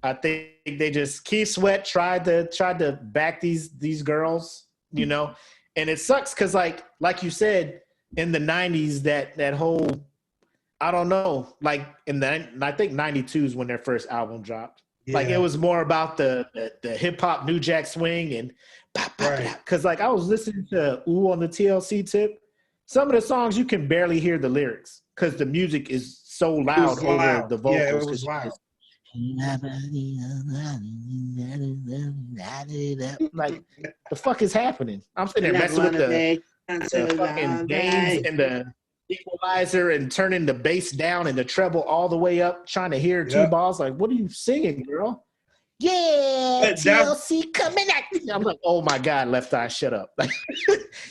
I think they just Keith Sweat tried to back these girls, you know, and it sucks because like you said in the 90s that whole I don't know, like I think 92 is when their first album dropped. Yeah. Like it was more about the hip hop New Jack Swing and because like I was listening to Ooh on the TLC tip. Some of the songs you can barely hear the lyrics because the music is so loud over the vocals. Yeah, it was loud. Like the fuck is happening? I'm sitting there messing with the fucking gains and the equalizer and turning the bass down and the treble all the way up, trying to hear two balls. Like, what are you singing, girl? Yeah, TLC coming at me. I'm like, oh my God, Left Eye, shut up. Like,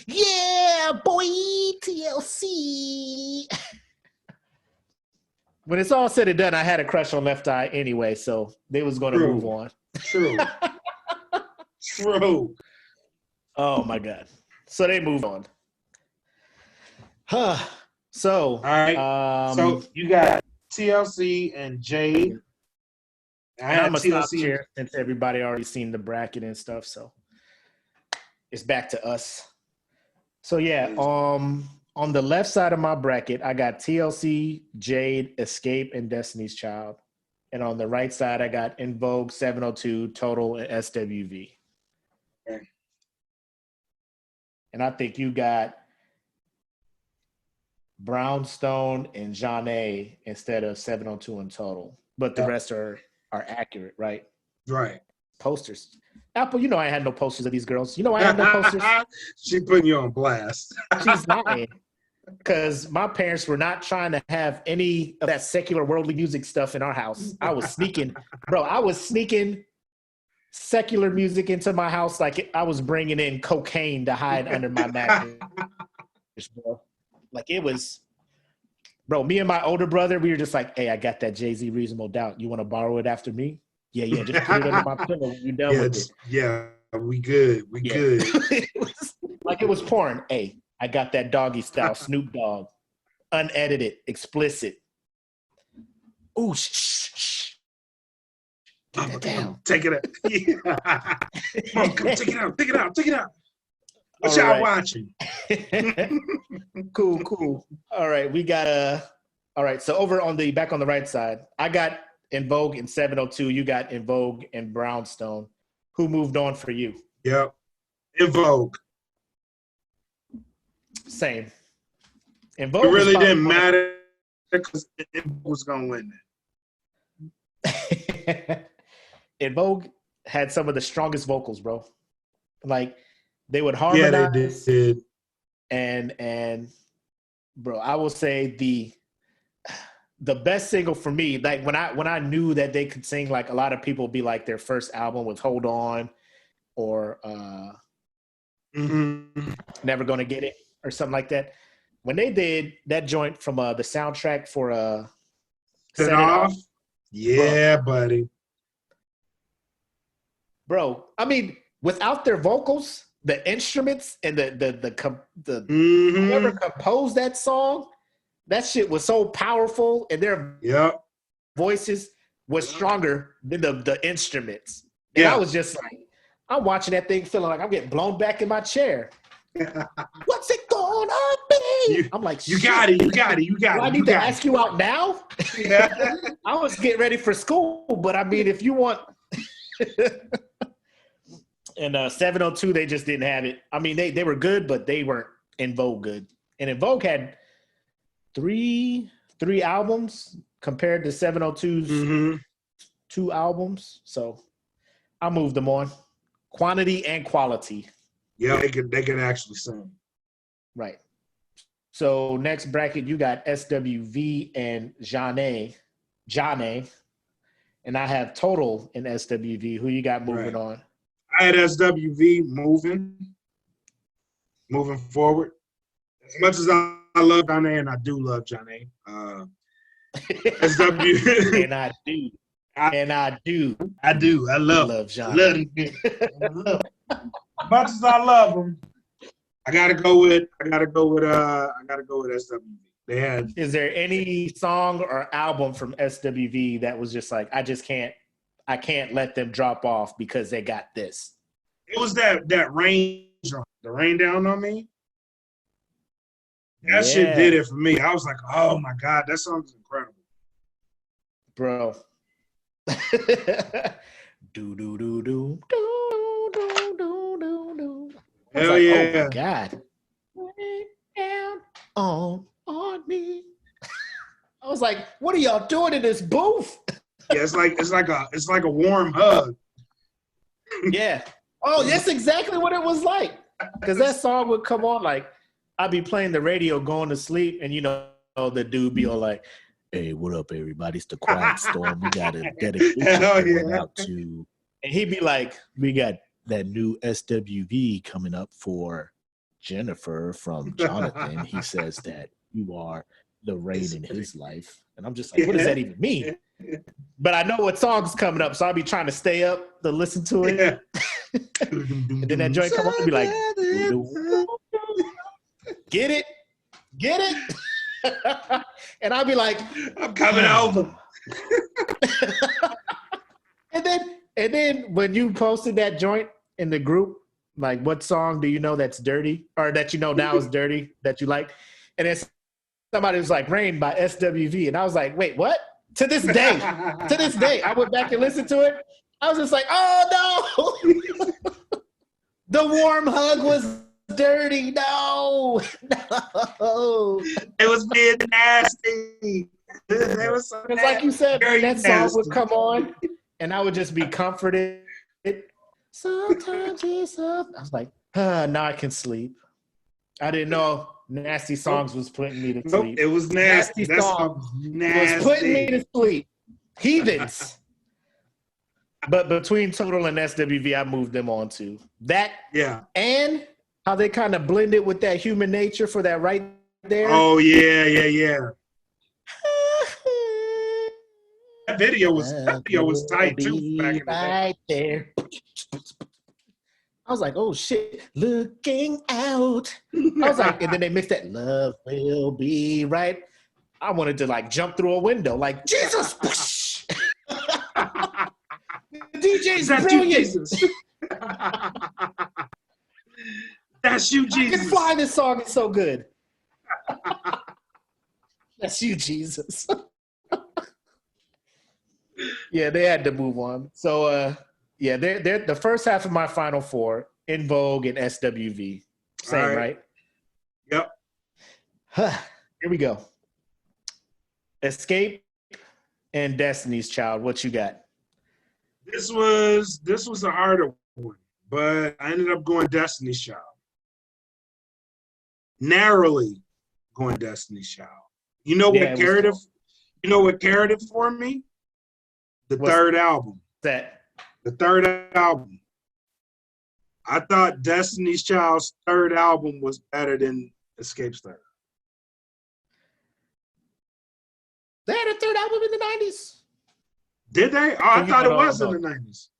yeah, boy, TLC. When it's all said and done, I had a crush on Left Eye anyway, so they was going to move on. True. Oh my God. So they moved on. So, all right. So you got TLC and Jade. I'm gonna stop here since everybody already seen the bracket and stuff. So it's back to us. So yeah, on the left side of my bracket, I got TLC, Jade, Escape, and Destiny's Child. And on the right side, I got In Vogue, 702, Total, and SWV. Okay. And I think you got Brownstone and Jeanne instead of 702 and Total. But the rest are accurate, right? Right. Posters. Apple, you know I had no posters of these girls. You know I had no posters. She putting you on blast. She's lying. Because my parents were not trying to have any of that secular worldly music stuff in our house. I was sneaking secular music into my house like I was bringing in cocaine to hide under my mattress, bro. Like it was, bro, me and my older brother, we were just like, hey, I got that Jay-Z Reasonable Doubt. You want to borrow it after me? Yeah, just put it under my pillow when you're done with it. Yeah, we good. We good. It was porn. Hey, I got that Doggy Style Snoop Dogg. Unedited, explicit. Ooh, shh. Get that down. Take it out. Yeah. Come, take it out. What y'all watching? Cool. All right, we got all right, so over on the back on the right side, I got In Vogue and 702. You got In Vogue and Brownstone. Who moved on for you? Yep. In Vogue. Same. In Vogue. It really didn't matter because In Vogue was gonna win it. In Vogue had some of the strongest vocals, bro. Like they would harmonize. Yeah, they did. And bro, I will say the best single for me, like when I knew that they could sing, like a lot of people be like their first album was Hold On or Never Gonna Get It or something like that. When they did that joint from the soundtrack for Set It Off. Yeah, buddy. Bro, I mean, without their vocals, the instruments and the whoever composed that song, that shit was so powerful, and their voices was stronger than the instruments. And I was just like, I'm watching that thing, feeling like I'm getting blown back in my chair. What's it gonna be? I'm like, you got it. Do I need to ask you out now? I was getting ready for school, but I mean, if you want. And 702, they just didn't have it. I mean, they were good, but they weren't In Vogue good. And In Vogue had three albums compared to 702's 2 albums. So I moved them on. Quantity and quality. Yeah, they could actually sing. Right. So next bracket, you got SWV and Janae, and I have Total in SWV. Who you got moving on? I had SWV moving forward. As much as I love Janae, and I do love Janae, SW and I do. I love Janae. I love him. As much as I love him, I gotta go with SWV. They had. Is there any song or album from SWV that was just like I can't let them drop off because they got this? It was that rain, the rain down on me. That shit did it for me. I was like, oh my God, that song is incredible. Bro. do do do do do do do do do. Hell yeah. Oh my God. Rain down on me. I was like, what are y'all doing in this booth? Yeah, it's like a warm hug. Yeah. Oh, that's exactly what it was like. Because that song would come on, like, I'd be playing the radio going to sleep, and the dude be all like, hey, what up, everybody? It's the Quiet Storm. We got a dedication out to. And he'd be like, we got that new SWV coming up for Jennifer from Jonathan. He says that you are the rain in his life. And I'm just like, what does that even mean? But I know what song's coming up, so I'll be trying to stay up to listen to it. Yeah. And then that joint come on and be like, get it? And I'll be like, I'm coming over. and then when you posted that joint in the group, like, what song do you know that's dirty, or that you know now is dirty that you like? And then somebody was like, Rain by SWV. And I was like, wait, what? To this day, I went back and listened to it. I was just like, oh no. The warm hug was dirty. No. It was being nasty. It was so It's like you said, very that song nasty. would come on and I would just be comforted. Sometimes it's up. I was like, now I can sleep. I didn't know nasty songs was putting me to sleep. It was nasty. That song was nasty. Was putting me to sleep. Heathens. But between Total and SWV, I moved them on to that. Yeah. And how they kind of blended with that Human Nature for that right there. Oh yeah. That video was tight too. Back in the right there. I was like, oh shit, looking out. I was like, and then they mixed that love will be right. I wanted to like jump through a window, like Jesus. The DJ's brilliant. Jesus. That's you, Jesus. I can fly. This song is so good. That's you, Jesus. Yeah, they had to move on. So, yeah, they're the first half of my final four: In Vogue and SWV. Same, right? Yep. Here we go. Escape and Destiny's Child. What you got? This was a harder one, but I ended up going Destiny's Child. Narrowly going Destiny's Child. You know what carried it? You know what carried it for me? The third album. The third album. I thought Destiny's Child's third album was better than Escape's third. They had a third album in the 90s. Did they? Oh, I thought it was in the 90s.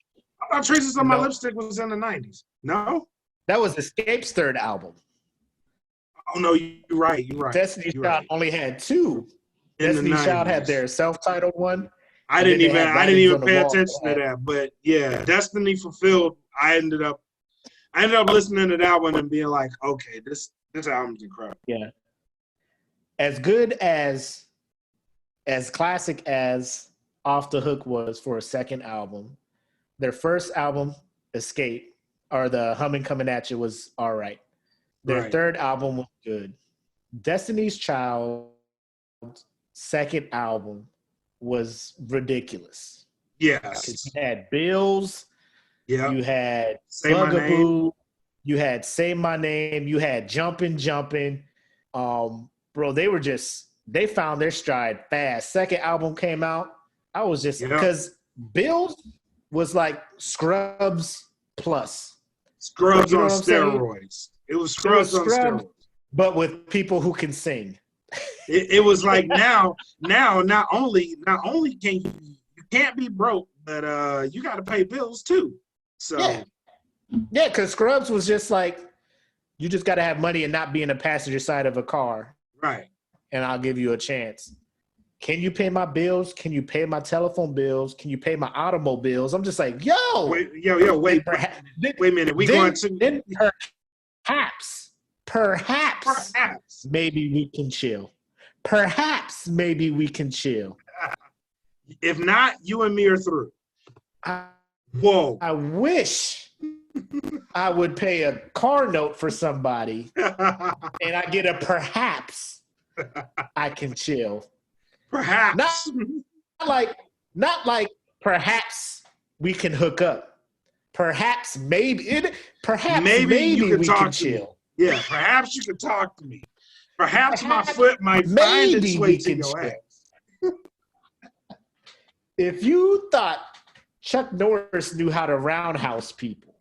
I thought Traces on My Lipstick was in the 90s. No? That was Escape's third album. Oh, no, you're right. Destiny's Child only had two. Destiny's Child had their self-titled one. I didn't even pay attention to that. But yeah, Destiny Fulfilled, I ended up listening to that one and being like, okay, this album's incredible. Yeah. As good as classic as Off the Hook was for a second album, their first album, Escape, or the Humming Coming At You, was all right. Their third album was good. Destiny's Child's second album was ridiculous. Yes. You had Bills. Yeah. You had Say My Bugaboo. You had Say My Name. You had Jumpin'. Bro, they found their stride fast. Second album came out. I was just, because Bills was like Scrubs plus. Scrubs on steroids. It was Scrubs on steroids. But with people who can sing. It was like now, not only can you can't be broke, but you got to pay bills too. So yeah, because Scrubs was just like, you just got to have money and not be in the passenger side of a car, right? And I'll give you a chance. Can you pay my bills? Can you pay my telephone bills? Can you pay my automobiles? I'm just like, wait a minute. Then perhaps maybe we can chill. Perhaps maybe we can chill. If not, you and me are through. Whoa. I wish I would pay a car note for somebody and I get a perhaps I can chill. Perhaps. Not like perhaps we can hook up. Perhaps maybe we can chill. Yeah, perhaps you can talk to me. Perhaps my foot might find its way to your ass. If you thought Chuck Norris knew how to roundhouse people,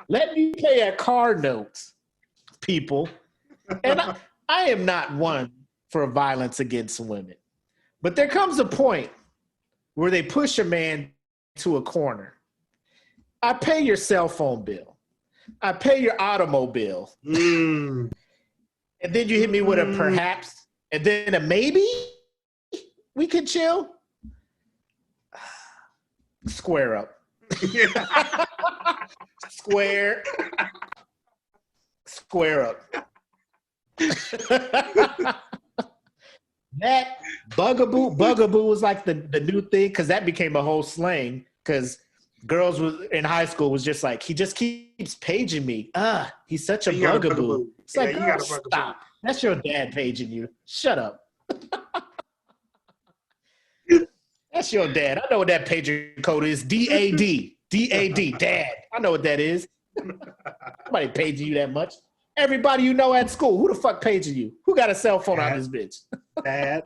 let me pay a car note, people. And I am not one for violence against women. But there comes a point where they push a man to a corner. I pay your cell phone bill. I pay your automobile. And then you hit me with a perhaps, and then a maybe we can chill. Square up. Square up. That bugaboo was like the new thing, because that became a whole slang, because girls was in high school was just like, he just keeps paging me. He's such a bugaboo. It's like, girl, stop. That's your dad paging you. Shut up. That's your dad. I know what that pager code is. DAD. DAD. Dad. I know what that is. Nobody paging you that much. Everybody you know at school. Who the fuck paging you? Who got a cell phone on this bitch? Dad.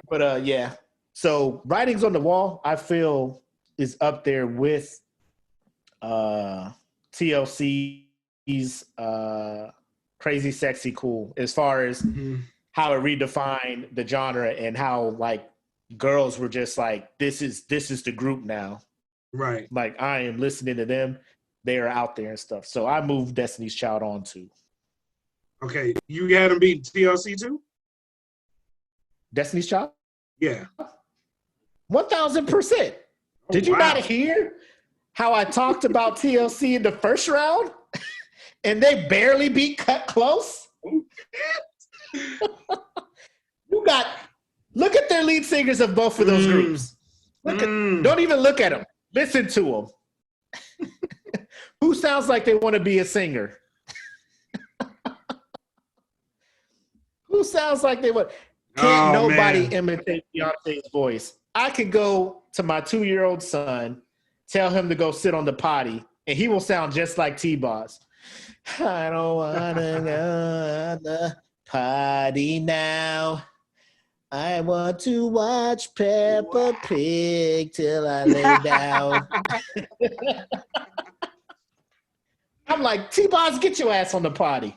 But yeah. So Writings on the Wall, I feel, is up there with TLC's Crazy Sexy Cool, as far as how it redefined the genre and how like girls were just like, this is the group now. Right. Like, I am listening to them. They are out there and stuff. So I moved Destiny's Child on too. Okay. You had them beat TLC too? Destiny's Child? Yeah. 1,000%. Did you not hear how I talked about TLC in the first round? And they barely beat Cut Close? Look at their lead singers of both of those groups. Don't even look at them. Listen to them. Who sounds like they want to be a singer? Who sounds like they want? Can't nobody imitate Beyonce's voice. I could go to my 2-year-old son, tell him to go sit on the potty, and he will sound just like T-Boz. I don't want to go on the potty now. I want to watch Peppa Pig till I lay down. I'm like, T-Boz, get your ass on the potty.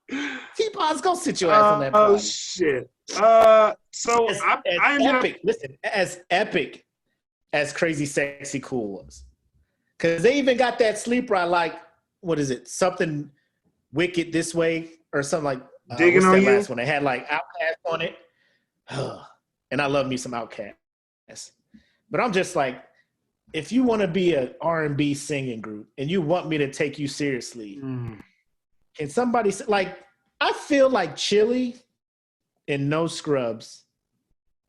T-Boz, go sit your ass on that potty. Oh, shit. So I ended epic. Listen, as epic as Crazy Sexy Cool was. Because they even got that sleeper I like, what is it? Something Wicked This Way or something like Digging on You? Last one? They had like Outkast on it. And I love me some Outkast. But I'm just like, if you want to be an R&B singing group and you want me to take you seriously, can somebody say, like, I feel like Chili and No Scrubs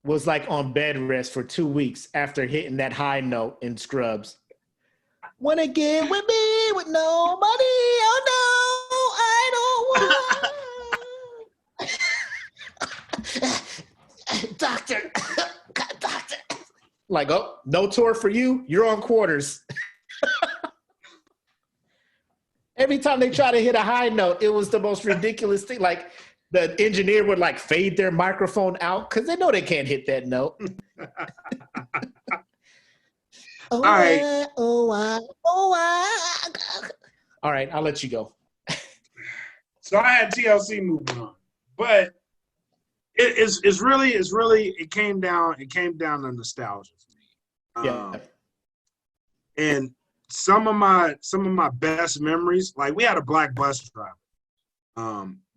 was like on bed rest for 2 weeks after hitting that high note in Scrubs. Wanna get with me with nobody? Oh no, I don't want. Doctor. Like, oh, no tour for you. You're on quarters. every time they try to hit a high note, it was the most ridiculous thing. Like the engineer would like fade their microphone out because they know they can't hit that note. All right. All right, I'll let you go. So I had TLC moving on, but it came down to nostalgia for me. Yeah. And some of my best memories, like we had a black bus driver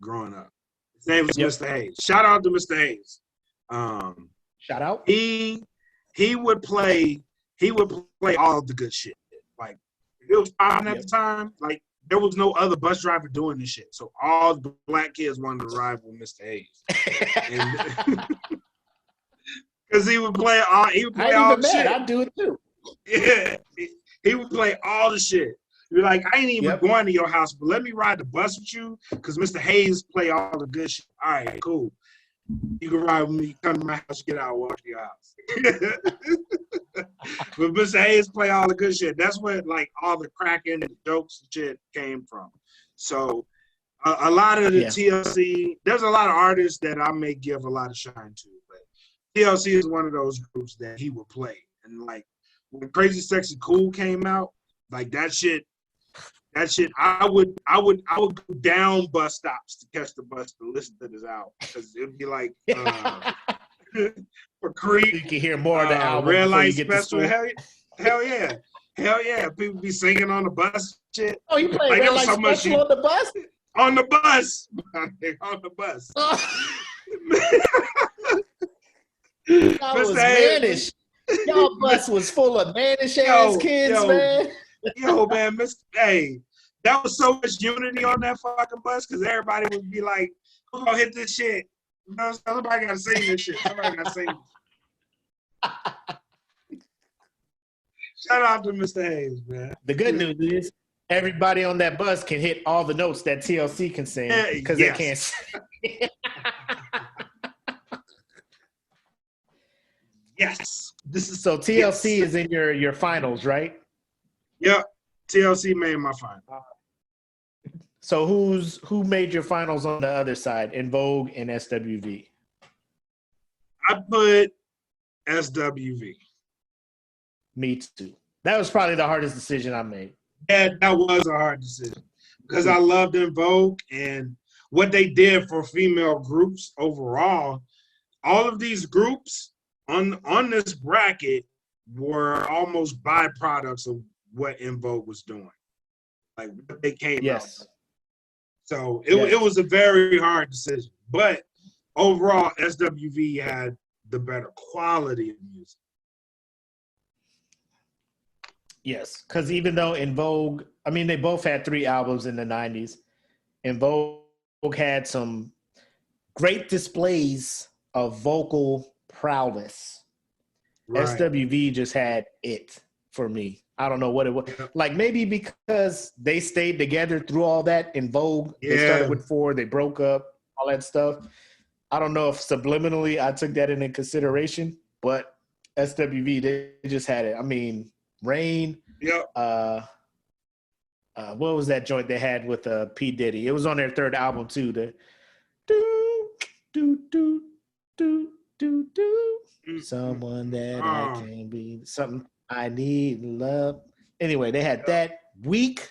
growing up. His name was Mr. Hayes. Shout out to Mr. Hayes. Shout out. He would play all the good shit. Like it was fine at the time. Like there was no other bus driver doing this shit. So all the black kids wanted to ride with Mr. Hayes. Because he would play all the shit. I'd do it too. Yeah. He would play all the shit. You're like, I ain't even going to your house, but let me ride the bus with you because Mr. Hayes play all the good shit. All right, cool. You can ride with me, come to my house, get out, walk to your house. But Mr. Hayes play all the good shit. That's where like all the cracking, the jokes and shit came from. So a lot of the TLC, there's a lot of artists that I may give a lot of shine to, but TLC is one of those groups that he would play. And like when Crazy Sexy Cool came out, like that shit, I would go down bus stops to catch the bus to listen to this album because it'd be like for Creep. You can hear more of the album. Red Light you get Special. Hell yeah. People be singing on the bus. Shit. Oh, you play like, Red Light Special on the bus? On the bus. On the bus. That was mannish. Y'all bus was full of mannish ass kids, man. Yo, man, hey, that was so much unity on that fucking bus because everybody would be like, "Who's gonna hit this shit? No, somebody gotta sing this shit. Somebody gotta sing this." Shout out to Mr. Hayes, man. The good news is everybody on that bus can hit all the notes that TLC can sing because they can't sing. Yes. So TLC is in your finals, right? Yep. TLC made my final. So who made your finals on the other side, In Vogue and SWV? I put SWV. Me too. That was probably the hardest decision I made. Yeah, that was a hard decision because I loved In Vogue and what they did for female groups overall. All of these groups on this bracket were almost byproducts of what In Vogue was doing, like what they came out with. So it was a very hard decision, but overall SWV had the better quality of music. Yes, because even though In Vogue, I mean, they both had 3 albums in the 90s. In Vogue had some great displays of vocal prowess. Right. SWV just had it for me. I don't know what it was. Like maybe because they stayed together through all that. In Vogue, they started with 4, they broke up, all that stuff. I don't know if subliminally I took that into consideration, but SWV, they just had it. I mean, Rain. Yep. What was that joint they had with P. Diddy? It was on their 3rd album too. The do do do do do do. Someone that I can't be. Something I need love. Anyway, they had that. Weak.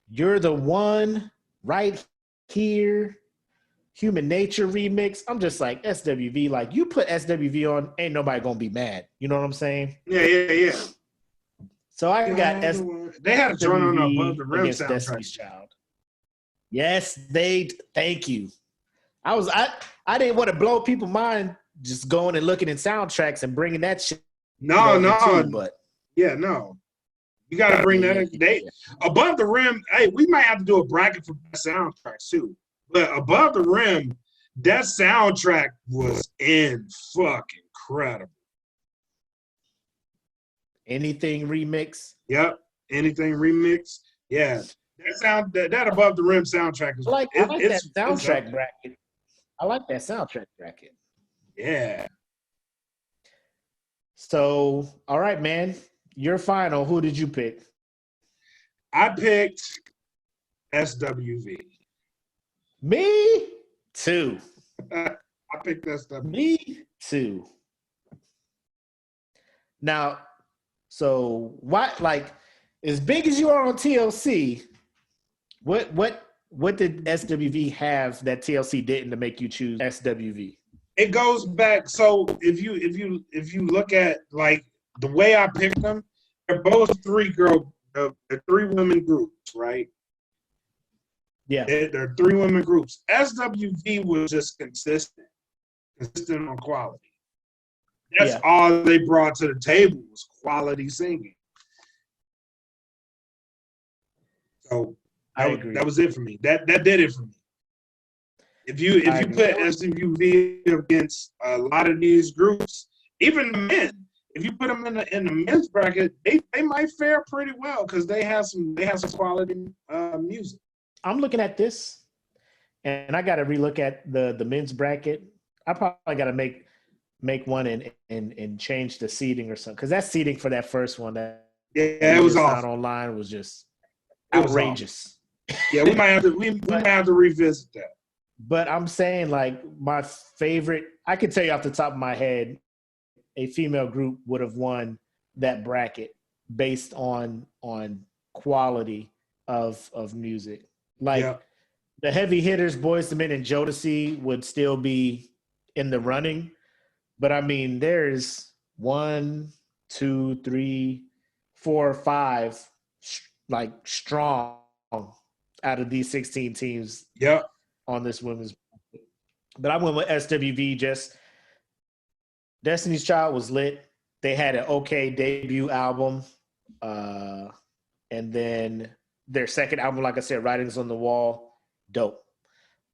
You're the one. Right here. Human Nature remix. I'm just like SWV. Like you put SWV on, ain't nobody gonna be mad. You know what I'm saying? Yeah. So I got they had a joint on Above the Rim soundtrack. Destiny's Child. Yes, thank you. I didn't want to blow people's mind just going and looking at soundtracks and bringing that shit. No. But no. You got to bring that in. Above the Rim, hey, we might have to do a bracket for best soundtracks too. But Above the Rim, that soundtrack was fucking incredible. Anything remix? Yep. Anything remix? Yeah. That Above the Rim soundtrack is I like that soundtrack bracket. I like that soundtrack bracket. Yeah. So, all right, man. Your final. Who did you pick? I picked SWV. Me too. I picked SWV. Me too. Now, so what? Like, as big as you are on TLC, what did SWV have that TLC didn't to make you choose SWV? It goes back. So if you look at like the way I picked them, they're both they're 3 women groups, right? Yeah. They're 3 women groups. SWV was just consistent on quality. That's all they brought to the table was quality singing. So that was it for me. That did it for me. If you put SWV against a lot of these groups, even the men, if you put them in the men's bracket, they might fare pretty well because they have some quality music. I'm looking at this, and I got to relook at the men's bracket. I probably got to make one and change the seating or something because that seating for that first one it was awful. Online was just outrageous. Yeah, we might have to revisit that. But I'm saying, like, my favorite, I can tell you off the top of my head, a female group would have won that bracket based on quality of music. Like, the heavy hitters, Boyz II Men and Jodeci, would still be in the running. But, I mean, there's 1, 2, 3, 4, 5, like, strong out of these 16 teams. Yep. On this women's, but I went with SWV. Just Destiny's Child was lit. They had an okay debut album, and then their second album, like I said, Writings on the Wall, dope.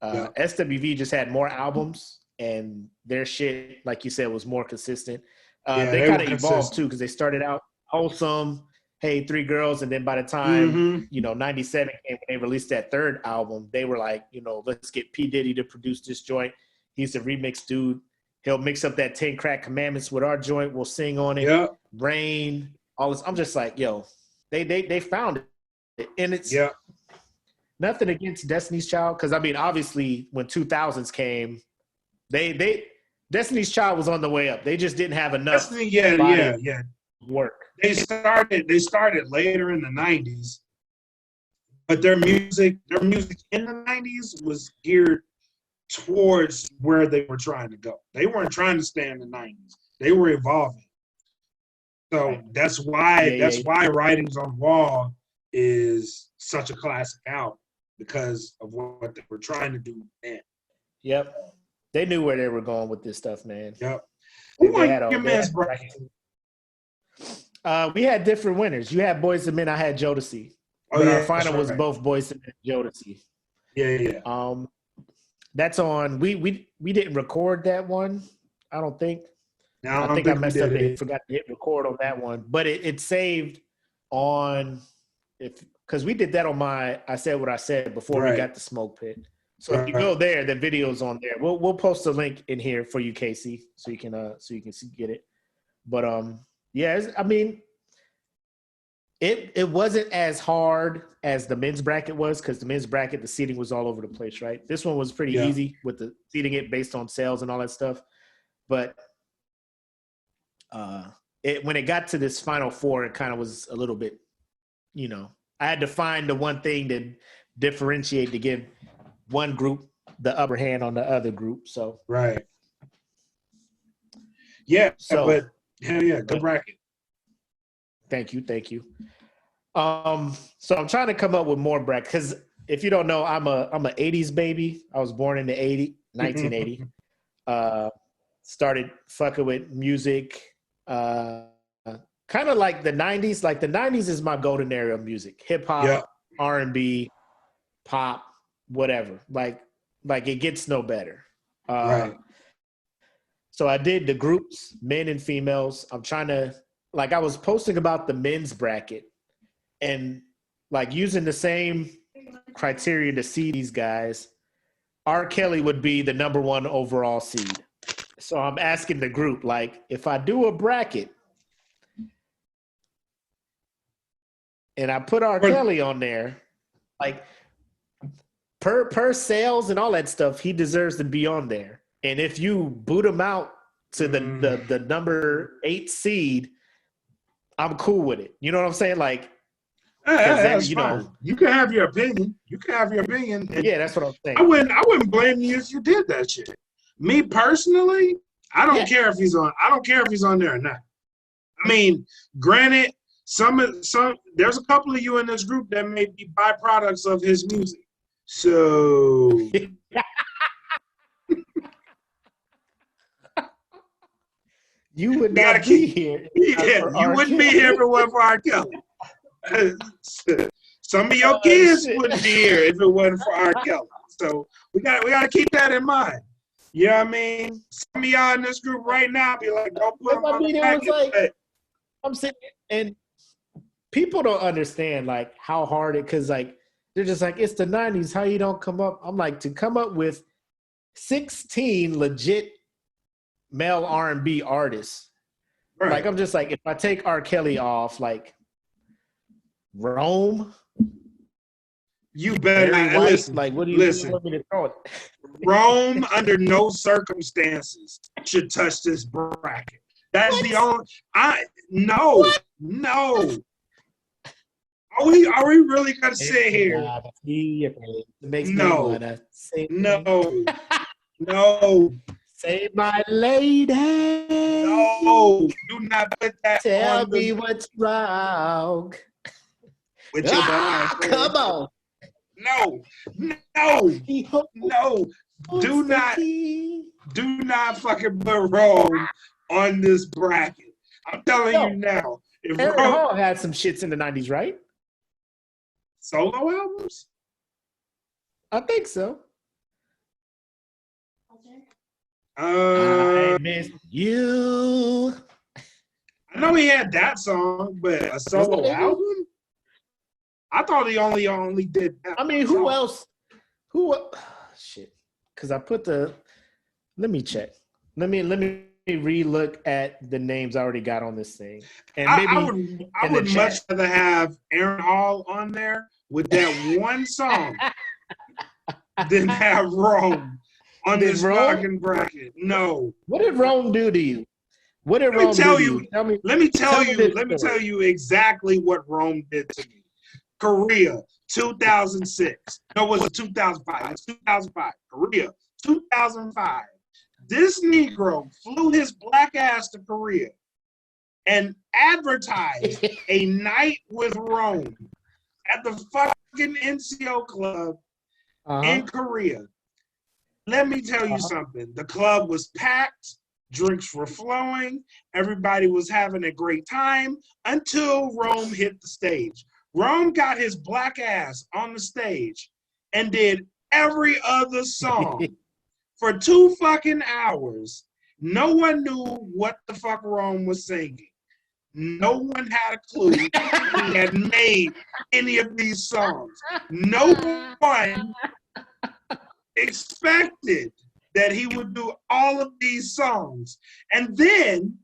SWV just had more albums, and their shit, like you said, was more consistent. They kind of evolved too because they started out wholesome. Hey, 3 girls, and then by the time 97 came, when they released that third album, they were like, let's get P. Diddy to produce this joint. He's a remix dude. He'll mix up that 10 Crack Commandments with our joint. We'll sing on it. Yep. Rain, all this. I'm just like, they found it, and it's nothing against Destiny's Child because I mean, obviously, when 2000s came, they Destiny's Child was on the way up. They just didn't have enough. Work. They started later in the 90s, but their music in the 90s was geared towards where they were trying to go. They weren't trying to stay in the 90s. They were evolving. So that's why Writings on the Wall is such a classic album because of what they were trying to do then. Yep. They knew where they were going with this stuff, man. Yep. Who won your men's bracket? We had different winners. You had Boyz II Men. I had Jodeci. But our final was both Boyz II Men and Jodeci. Yeah. That's on. We didn't record that one. I don't think. No, I think I messed up. They forgot to hit record on that one, but it saved on because we did that on my. I said what I said before we got the smoke pit. So if you go there, the video's on there. We'll post a link in here for you, Casey, so you can get it. But I mean, it wasn't as hard as the men's bracket was because the men's bracket, the seating was all over the place, right? This one was pretty easy with the seating it based on sales and all that stuff. But when it got to this final four, it kind of was a little bit, I had to find the one thing to differentiate to give one group the upper hand on the other group. So but hell yeah, good bracket. Thank you. So I'm trying to come up with more brackets because if you don't know, I'm a 80s baby. I was born in the 1980. Started fucking with music, kind of like the 90s. Like the 90s is my golden era of music, hip hop, R&B, pop, whatever. Like it gets no better. So I did the groups, men and females. I'm trying to, I was posting about the men's bracket and using the same criteria to see these guys, R. Kelly would be the number 1 overall seed. So I'm asking the group, if I do a bracket and I put R. Kelly on there, per sales and all that stuff, he deserves to be on there. And if you boot him out to the number 8 seed, I'm cool with it. You know what I'm saying? Like, that's fine. You can have your opinion. Yeah, that's what I'm saying. I wouldn't blame you if you did that shit. Me personally, I don't care if he's on. I don't care if he's on there or not. I mean, granted, some there's a couple of you in this group that may be byproducts of his music. So you would not be here. Yeah, you wouldn't be here if it wasn't for R. Kelly. Some of your kids wouldn't be here if it wasn't for R. Kelly. So we got to keep that in mind. You know what I mean? Some of y'all in this group right now be like, don't put him on the package. I'm sitting and people don't understand like how hard it, because like they're just like, it's the 90s, how you don't come up. I'm like, to come up with 16 legit male R&B artists. Right. Like, I'm just like, if I take R. Kelly off, like Rome, you better listen. Like, what do you want me to throw it? Rome, under no circumstances, should touch this bracket. That's the only. No. Are we really gonna sit here? No. Say my lady. No, do not put that. Tell me what's wrong. With your come on. No. Do not fucking put Rome on this bracket. I'm telling you now. If Aaron Hall had some shits in the 90s, right? Solo albums? I think so. I miss you. I know he had that song, but a solo album? I thought he only did that. I mean, who else? Shit. Because I put the. Let me check. Let me re-look at the names I already got on this thing. And maybe I would much rather have Aaron Hall on there with that one song than have Rome on this fucking bracket. No. What did Rome do to you? What did Rome do to you? Let me tell you exactly what Rome did to me. Korea, 2006. No, was it 2005? It's 2005. Korea, 2005. This Negro flew his black ass to Korea and advertised a night with Rome at the fucking NCO club in Korea. Let me tell you something. The club was packed. Drinks were flowing. Everybody was having a great time until Rome hit the stage. Rome got his black ass on the stage and did every other song for 2 fucking hours. No one knew what the fuck Rome was singing. No one had a clue he had made any of these songs. No one expected that he would do all of these songs. And then,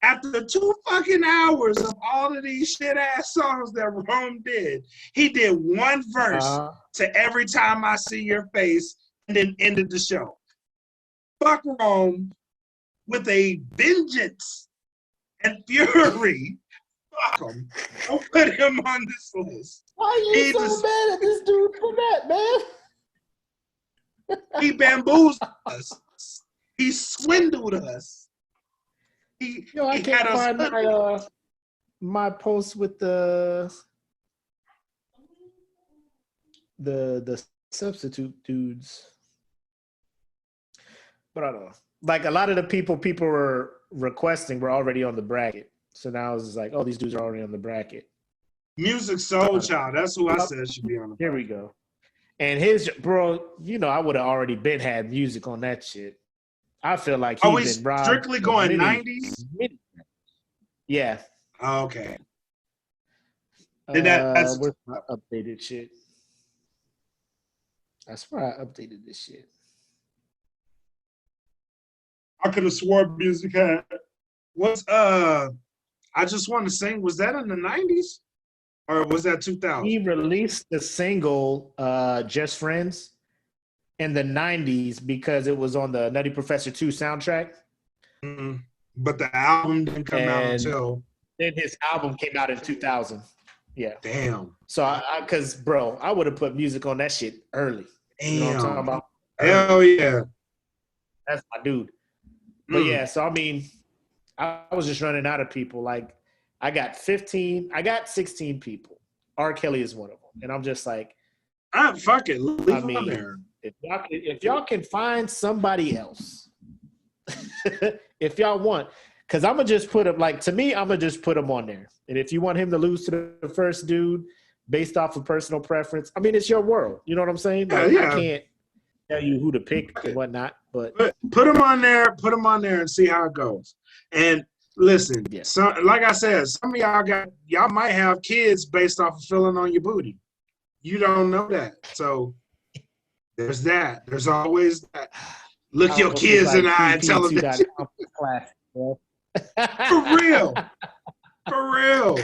after 2 fucking hours of all of these shit-ass songs that Rome did, he did one verse to Every Time I See Your Face and then ended the show. Fuck Rome with a vengeance and fury. Fuck him. Don't put him on this list. Why are you so mad at this dude for that, man? He bamboozled us. He swindled us. I can't find my post with the substitute dudes. But I don't know. Like, a lot of the people were requesting were already on the bracket. So now it's just like, oh, these dudes are already on the bracket. Music Soul Child. That's who I said should be on the bracket. Here we go. And his, bro, I would have already had music on that shit. I feel like he's been robbed. Strictly going 90s? Yeah. Oh, okay. Where's my updated shit? I swear I updated this shit. I could have swore music had. What's I Just Want to Sing? Was that in the 90s? Or was that 2000? He released the single Just Friends in the 90s because it was on the Nutty Professor 2 soundtrack. Mm-hmm. But the album didn't come out until. Then his album came out in 2000. Yeah. Damn. So because bro, I would have put music on that shit early. Damn. You know what I'm talking about? Hell yeah. That's my dude. But yeah, so I mean, I was just running out of people. Like I got 16 people. R. Kelly is one of them. And I'm just like, fuck it. Leave him there. If y'all can find somebody else, if y'all want, because I'm going to just put him, like, to me, I'm going to just put him on there. And if you want him to lose to the first dude based off of personal preference, I mean, it's your world. You know what I'm saying? Like, I can't tell you who to pick and whatnot. But put him on there and see how it goes. And listen, like I said, some of y'all might have kids based off of feeling on your booty. You don't know that. So there's that. There's always that. Look your kids in the eye and tell them that. For real. For real.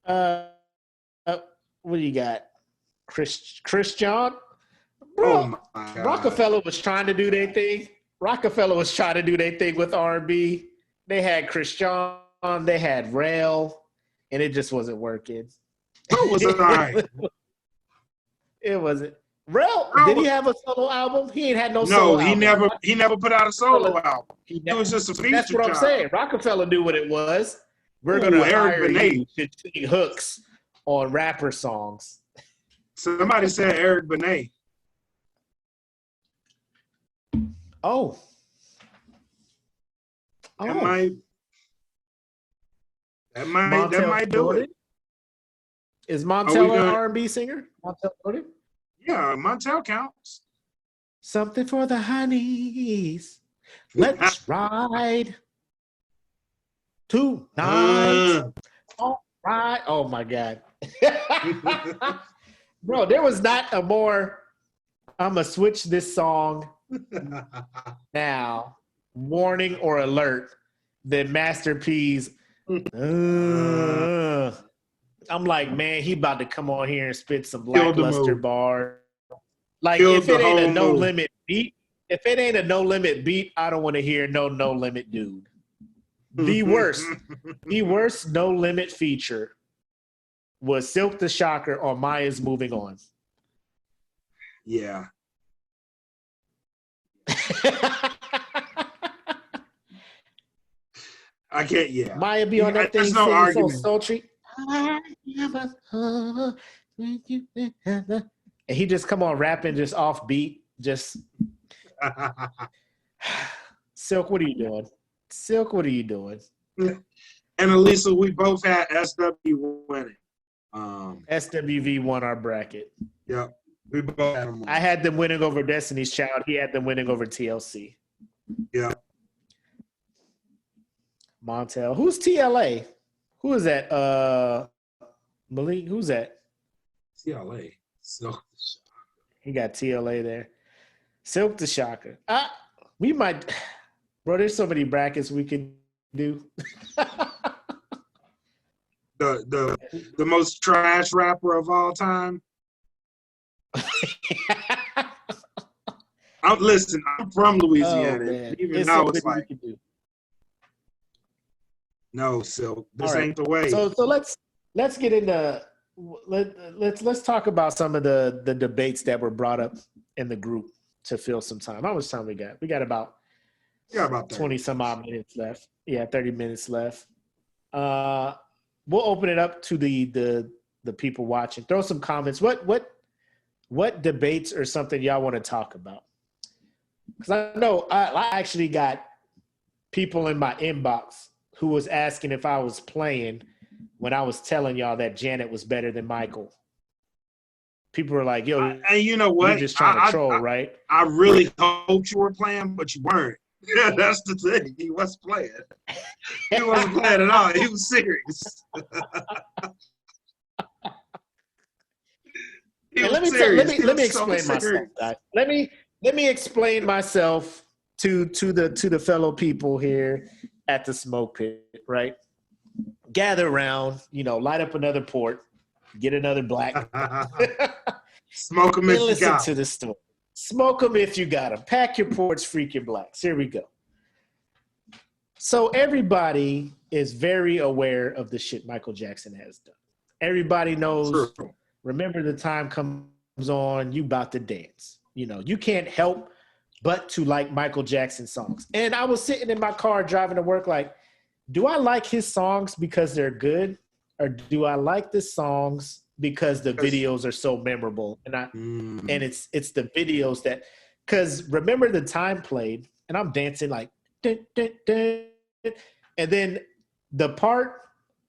What do you got? Chris John? Bro, oh my God. Rockefeller was trying to do their thing. With R&B. They had Chris John, they had Rail, and it just wasn't working. It was all right. It wasn't. Rail, did he have a solo album? He ain't had no solo album. No, he never put out a solo album. It was just a feature. That's what I'm saying. Rockefeller knew what it was. We're going to hire you to sing hooks on rapper songs. Somebody said Eric Benet. Oh. That might do it. Is Montel an R&B singer? Montel Jordan? Yeah, Montel counts. Something for the honeys. Let's ride tonight. All right. Oh my God. Bro, there was not a more I'm gonna switch this song now, warning or alert, than Master P's. I'm like, man, he about to come on here and spit some lackluster bar. Like, if it ain't a no limit beat, I don't want to hear no limit dude. The worst no limit feature was Silk the Shocker on Maya's Moving On. Yeah. I can't. Yeah. Maya be on that thing no singing argument. so sultry. And he just come on rapping just off beat. Just Silk, what are you doing? And Elisa, we both had SW winning. SWV won our bracket. Yep. We both had them. I had them winning over Destiny's Child. He had them winning over TLC. Yeah. Montel. Who's TLA? Who is that? Malik, who's that? TLA. Silk the Shocker. He got TLA there. Silk the Shocker. We might, bro, there's so many brackets we can do. The most trash rapper of all time. I'm from Louisiana. Even though it's like, no, Silk. This ain't the way. So let's get into let's talk about some of the debates that were brought up in the group to fill some time. How much time we got? We got about 20 some odd minutes left. Yeah, 30 minutes left. We'll open it up to the people watching. Throw some comments. What debates or something y'all want to talk about? Because I know I actually got people in my inbox who was asking if I was playing when I was telling y'all that Janet was better than Michael. People were like, yo, and you know what? You're just trying to troll, right? I really hoped you were playing, but you weren't. Yeah, that's the thing. He wasn't playing. He wasn't playing at all. He was serious. Let me explain myself, guys. Let me explain myself to the fellow people here at the smoke pit, right? Gather around, light up another port, get another black, Smoke 'em And if you listen got to 'em. the story. Smoke them if you got them. Pack your ports, freak your blacks. Here we go. So everybody is very aware of the shit Michael Jackson has done. Everybody knows. True. Remember the time comes on, you about to dance. You know, you can't help but to like Michael Jackson songs. And I was sitting in my car driving to work like, do I like his songs because they're good? Or do I like the songs because the videos are so memorable? And it's the videos that, because remember the time played and I'm dancing like, dun, dun, dun, and then the part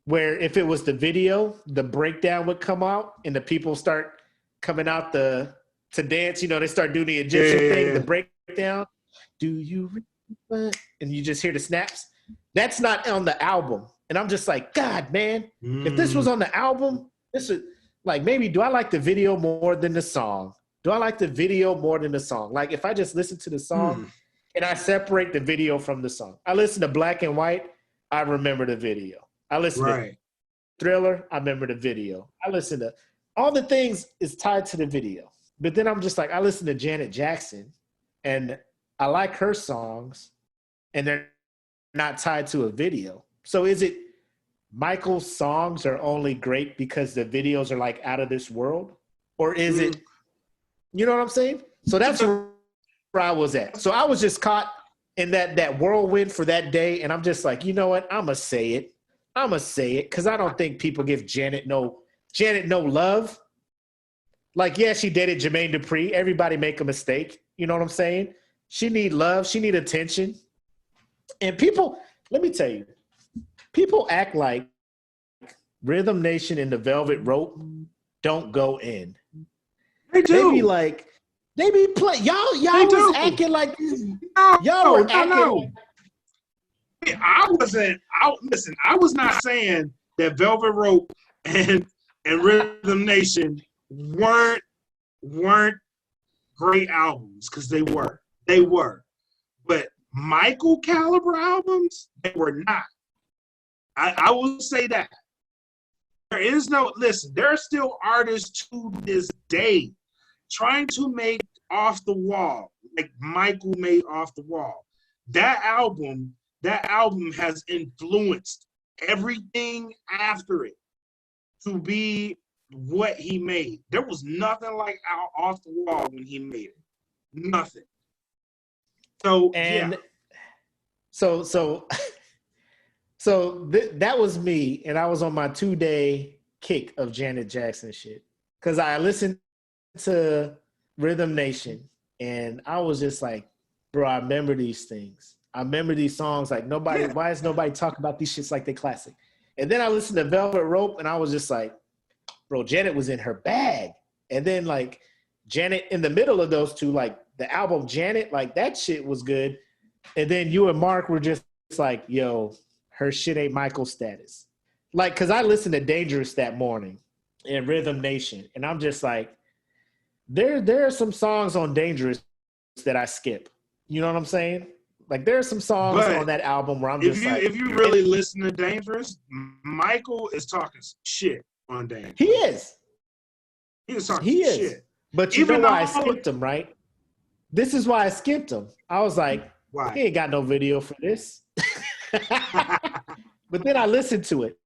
where if it was the video, the breakdown would come out and the people start coming out to dance. You know, they start doing the Egyptian thing, the breakdown. Do you remember? And you just hear the snaps. That's not on the album. And I'm just like, God, man, if this was on the album, this would, like, maybe do I like the video more than the song? Do I like the video more than the song? Like, if I just listen to the song and I separate the video from the song. I listen to Black and White, I remember the video. I listen to Thriller, I remember the video. I listen to all the things is tied to the video. But then I'm just like, I listen to Janet Jackson and I like her songs and they're not tied to a video. So is it Michael's songs are only great because the videos are like out of this world? Or is it, you know what I'm saying? So that's where I was at. So I was just caught in that whirlwind for that day. And I'm just like, you know what? I'm going to say it. I'm going to say it because I don't think people give Janet no love. Like, yeah, she dated Jermaine Dupri. Everybody make a mistake. You know what I'm saying? She need love. She need attention. And people, let me tell you, people act like Rhythm Nation and the Velvet Rope don't go in. They do. They be play. Y'all was acting like this. Y'all were acting. Listen, I was not saying that Velvet Rope and Rhythm Nation weren't great albums, because they were. But Michael caliber albums, they were not. I will say that. There are still artists to this day trying to make Off the Wall, like Michael made Off the Wall. That album has influenced everything after it to be what he made. There was nothing like Off the Wall when he made it. Nothing. So, that was me, and I was on my 2-day kick of Janet Jackson shit. Because I listened to Rhythm Nation, and I was just like, bro, I remember these things. I remember these songs like nobody, why is nobody talking about these shits like they classic? And then I listened to Velvet Rope, and I was just like, bro, Janet was in her bag. And then like Janet in the middle of those two, like the album Janet, like that shit was good. And then you and Mark were just like, yo, her shit ain't Michael status. Like, cause I listened to Dangerous that morning in Rhythm Nation. And I'm just like, there are some songs on Dangerous that I skip. You know what I'm saying? Like there are some songs on that album where I'm just like, if you really listen to Dangerous, Michael is talking shit on Dangerous. He is. He is talking shit. But you know why I skipped him, right? This is why I skipped him. I was like, why? He ain't got no video for this. But then I listened to it.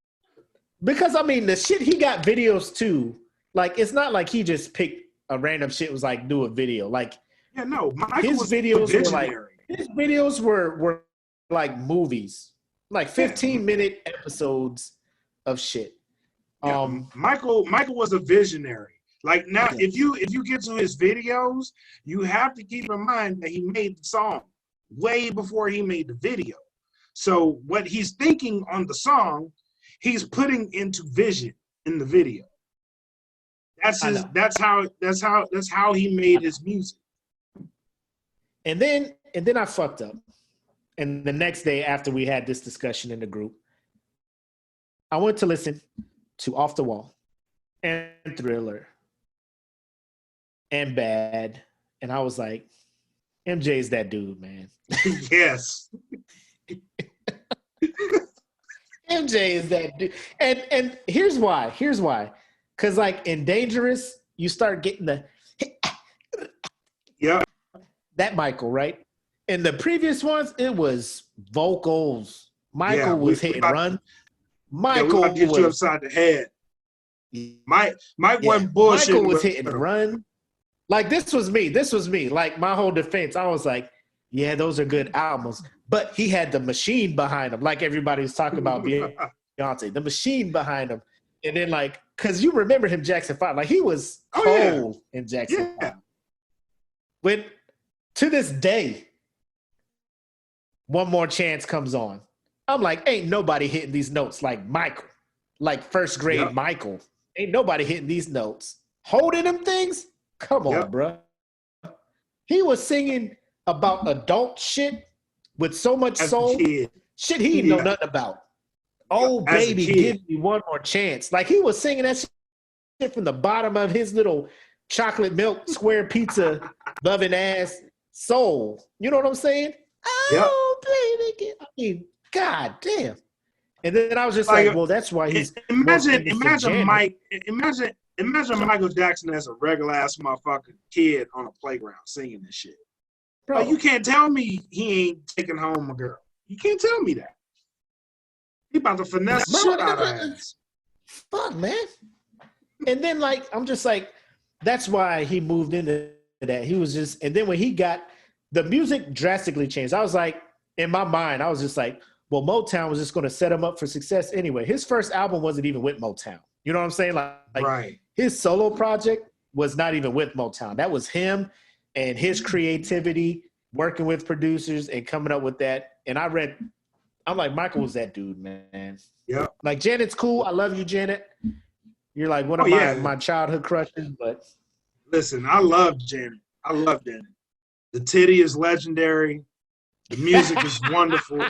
Because, I mean, the shit he got videos too. Like, it's not like he just picked a random shit was like, do a video. Like, yeah, no. His videos were like movies. Like 15-minute episodes of shit. Yeah, Michael was a visionary. Like now, if you get to his videos, you have to keep in mind that he made the song way before he made the video. So what he's thinking on the song, he's putting into vision in the video. That's how he made his music. And then I fucked up. And the next day after we had this discussion in the group, I went to listen to Off the Wall and Thriller and Bad. And I was like, MJ's that dude, man. Yes. MJ is that dude. And here's why. Because like in Dangerous, you start getting the Yeah. that Michael, right? In the previous ones, it was vocals. Michael was hit and run. Michael about to get you was upside the head. Mike wasn't bullshitting. Michael was hit and run. Like this was me. Like my whole defense, I was like, yeah, those are good albums. But he had the machine behind him, like everybody was talking about Beyonce, the machine behind him. And then like, cause you remember him Jackson 5, like he was cold in Jackson 5. When to this day, One More Chance comes on. I'm like, ain't nobody hitting these notes like Michael, like first grade Michael. Ain't nobody hitting these notes. Holding them things? Come on, bro. He was singing about adult shit with so much soul. Shit he didn't know nothing about. Oh, baby, give me one more chance. Like he was singing that shit from the bottom of his little chocolate milk square pizza loving ass soul. You know what I'm saying? Oh, baby. I mean, god damn. And then I was just like, well, that's why he's imagine Michael Jackson as a regular ass motherfucking kid on a playground singing this shit. Bro, you can't tell me he ain't taking home a girl. You can't tell me that. He about to finesse the shit out of ass. Fuck, man. And then like, I'm just like, that's why he moved into that. He was just, and then when he got, the music drastically changed. I was like, in my mind, I was just like, well, Motown was just going to set him up for success anyway. His first album wasn't even with Motown. You know what I'm saying? Like his solo project was not even with Motown. That was him and his creativity, working with producers and coming up with that. And I'm like, Michael was that dude, man. Yeah. Like Janet's cool. I love you, Janet. You're like one of my childhood crushes, but listen, I love Janet. I love Janet. The titty is legendary. The music is wonderful.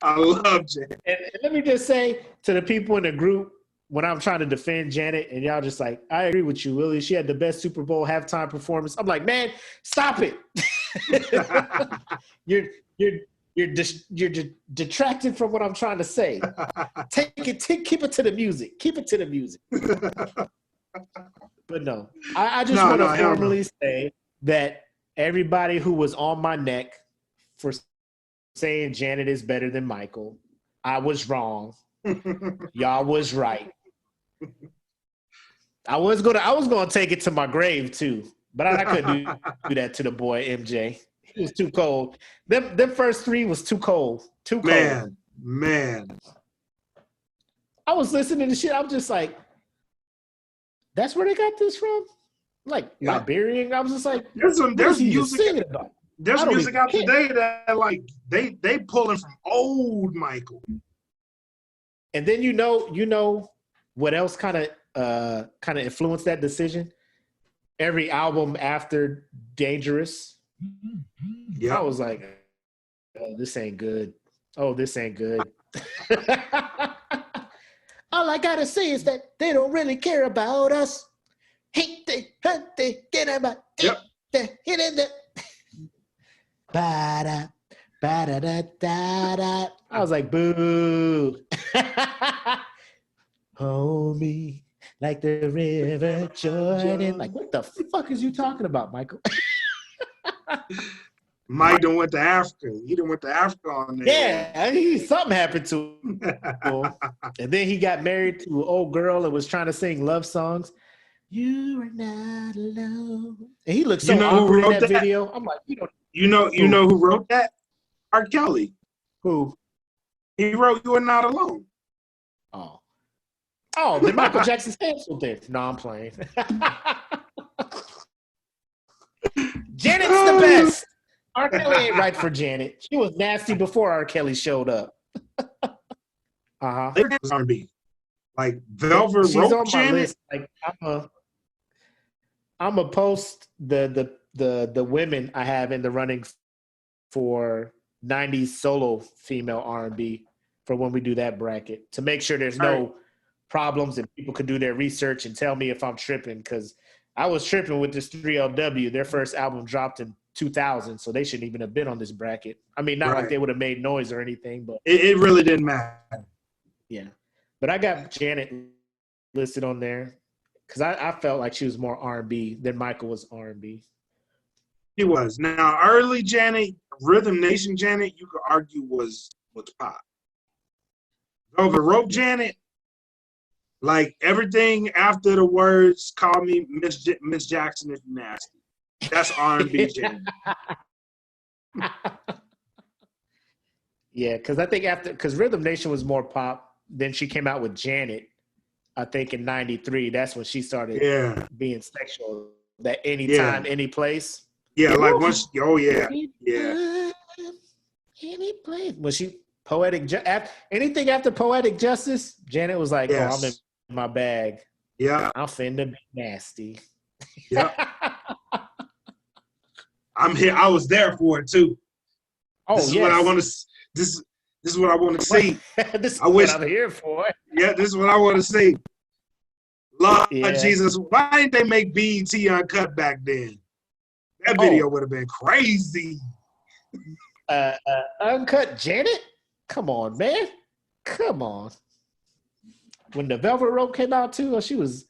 I love Janet. And let me just say to the people in the group, when I'm trying to defend Janet, and y'all just like, I agree with you, Willie. She had the best Super Bowl halftime performance. I'm like, man, stop it. You're detracted from what I'm trying to say. Keep it to the music. Keep it to the music. But no, I just want to formally say that everybody who was on my neck for saying Janet is better than Michael, I was wrong. Y'all was right. I was gonna take it to my grave too, but I couldn't do that to the boy MJ. He was too cold. Them first three was too cold. Too cold. Man. I was listening to shit. I'm just like, that's where they got this from? Like Liberian? I was just like, there's music about? There's music out today that like they pulling from old Michael. And then you know what else kind of influenced that decision? Every album after Dangerous. I was like, oh, this ain't good. Oh, this ain't good. All I gotta say is that they don't really care about us. Hate they, hurt they, get about hit in the ba-da, ba-da-da-da-da. I was like, boo. Hold me like the river Jordan. Like, what the fuck is you talking about, Michael? Mike done went to Africa. He done went to Africa on there. Yeah, something happened to him. And then he got married to an old girl and was trying to sing love songs. You are not alone. And he looked so awkward in that video. I'm like, you know who wrote that? R. Kelly. Who? He wrote "You Are Not Alone." Oh, then Michael Jackson canceled it. No, I'm playing. Janet's the best. R. Kelly ain't right for Janet. She was nasty before R. Kelly showed up. R&B. Like Velvet She's wrote on my Janet. list. Like I'm a post the women I have in the running for 90s solo female R&B for when we do that bracket to make sure there's no problems and people can do their research and tell me if I'm tripping, because I was tripping with this 3LW. Their first album dropped in 2000, so they shouldn't even have been on this bracket. I mean, not like they would have made noise or anything, but it really didn't matter. Yeah. But I got Janet listed on there. because I felt like she was more R&B than Michael was R&B. He was. Now, early Janet, Rhythm Nation Janet, you could argue was pop. Velvet Rope Janet, like everything after the words "Call me Miss Jackson if you nasty." That's R&B Janet. Yeah, because I think because Rhythm Nation was more pop, then she came out with Janet. I think in '93, that's when she started being sexual. That anytime, any place. Yeah, like once. Oh yeah, Any place. When she anything after Poetic Justice, Janet was like, "Oh, I'm in my bag. Yeah, I'm finna be nasty." Yeah, I'm here. I was there for it too. Oh, this is what I want to. This is what I want to see. This is what I'm here for. Yeah, this is what I want to see. Lord Jesus, why didn't they make BET Uncut back then? That video would have been crazy. Uncut Janet? Come on, man. Come on. When the Velvet Rope came out too, she was.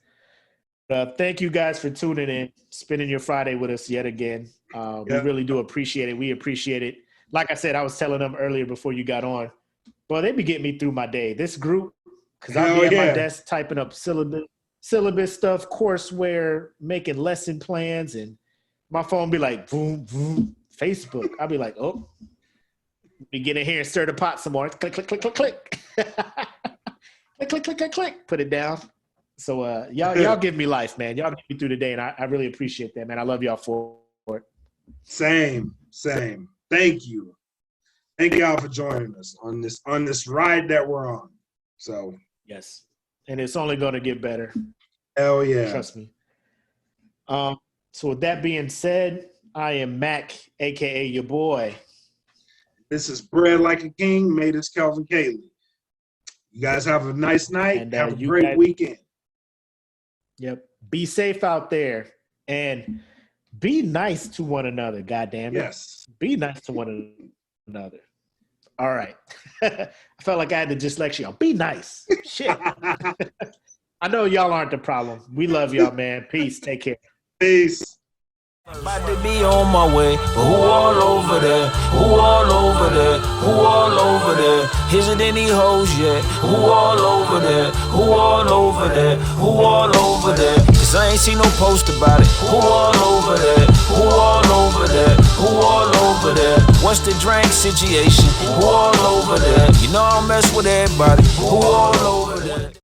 Thank you guys for tuning in, spending your Friday with us yet again. We really do appreciate it. We appreciate it. Like I said, I was telling them earlier before you got on, but they be getting me through my day. This group, because I'll be at my desk typing up syllabus stuff, courseware, making lesson plans, and my phone be like, boom, boom, Facebook. I'll be like, oh, be getting here and stir the pot some more. Click, click, click, click, click. Click, click, click, click, click. Put it down. So y'all give me life, man. Y'all get me through the day, and I really appreciate that, man. I love y'all for it. Same. Thank you. Thank y'all for joining us on this ride that we're on. So yes, and it's only going to get better. Hell yeah. Trust me. So with that being said, I am Mac, a.k.a. your boy. This is Bread Like a King, made us Calvin Cayley. You guys have a nice night. And have a great weekend. Yep. Be safe out there. And be nice to one another, goddammit. Yes. Be nice to one another. All right. I felt like I had the dyslexia. Be nice. Shit. I know y'all aren't the problem. We love y'all, man. Peace. Take care. Peace. About to be on my way, but who all over there? Who all over there? Who all over there? Is it any hoes yet? Who all over there? Who all over there? Who all over there? Cause I ain't seen no post about it. Who all over there? Who all over there? Who all over there? What's the drink situation? Who all over there? You know I don't mess with everybody. Who all over there?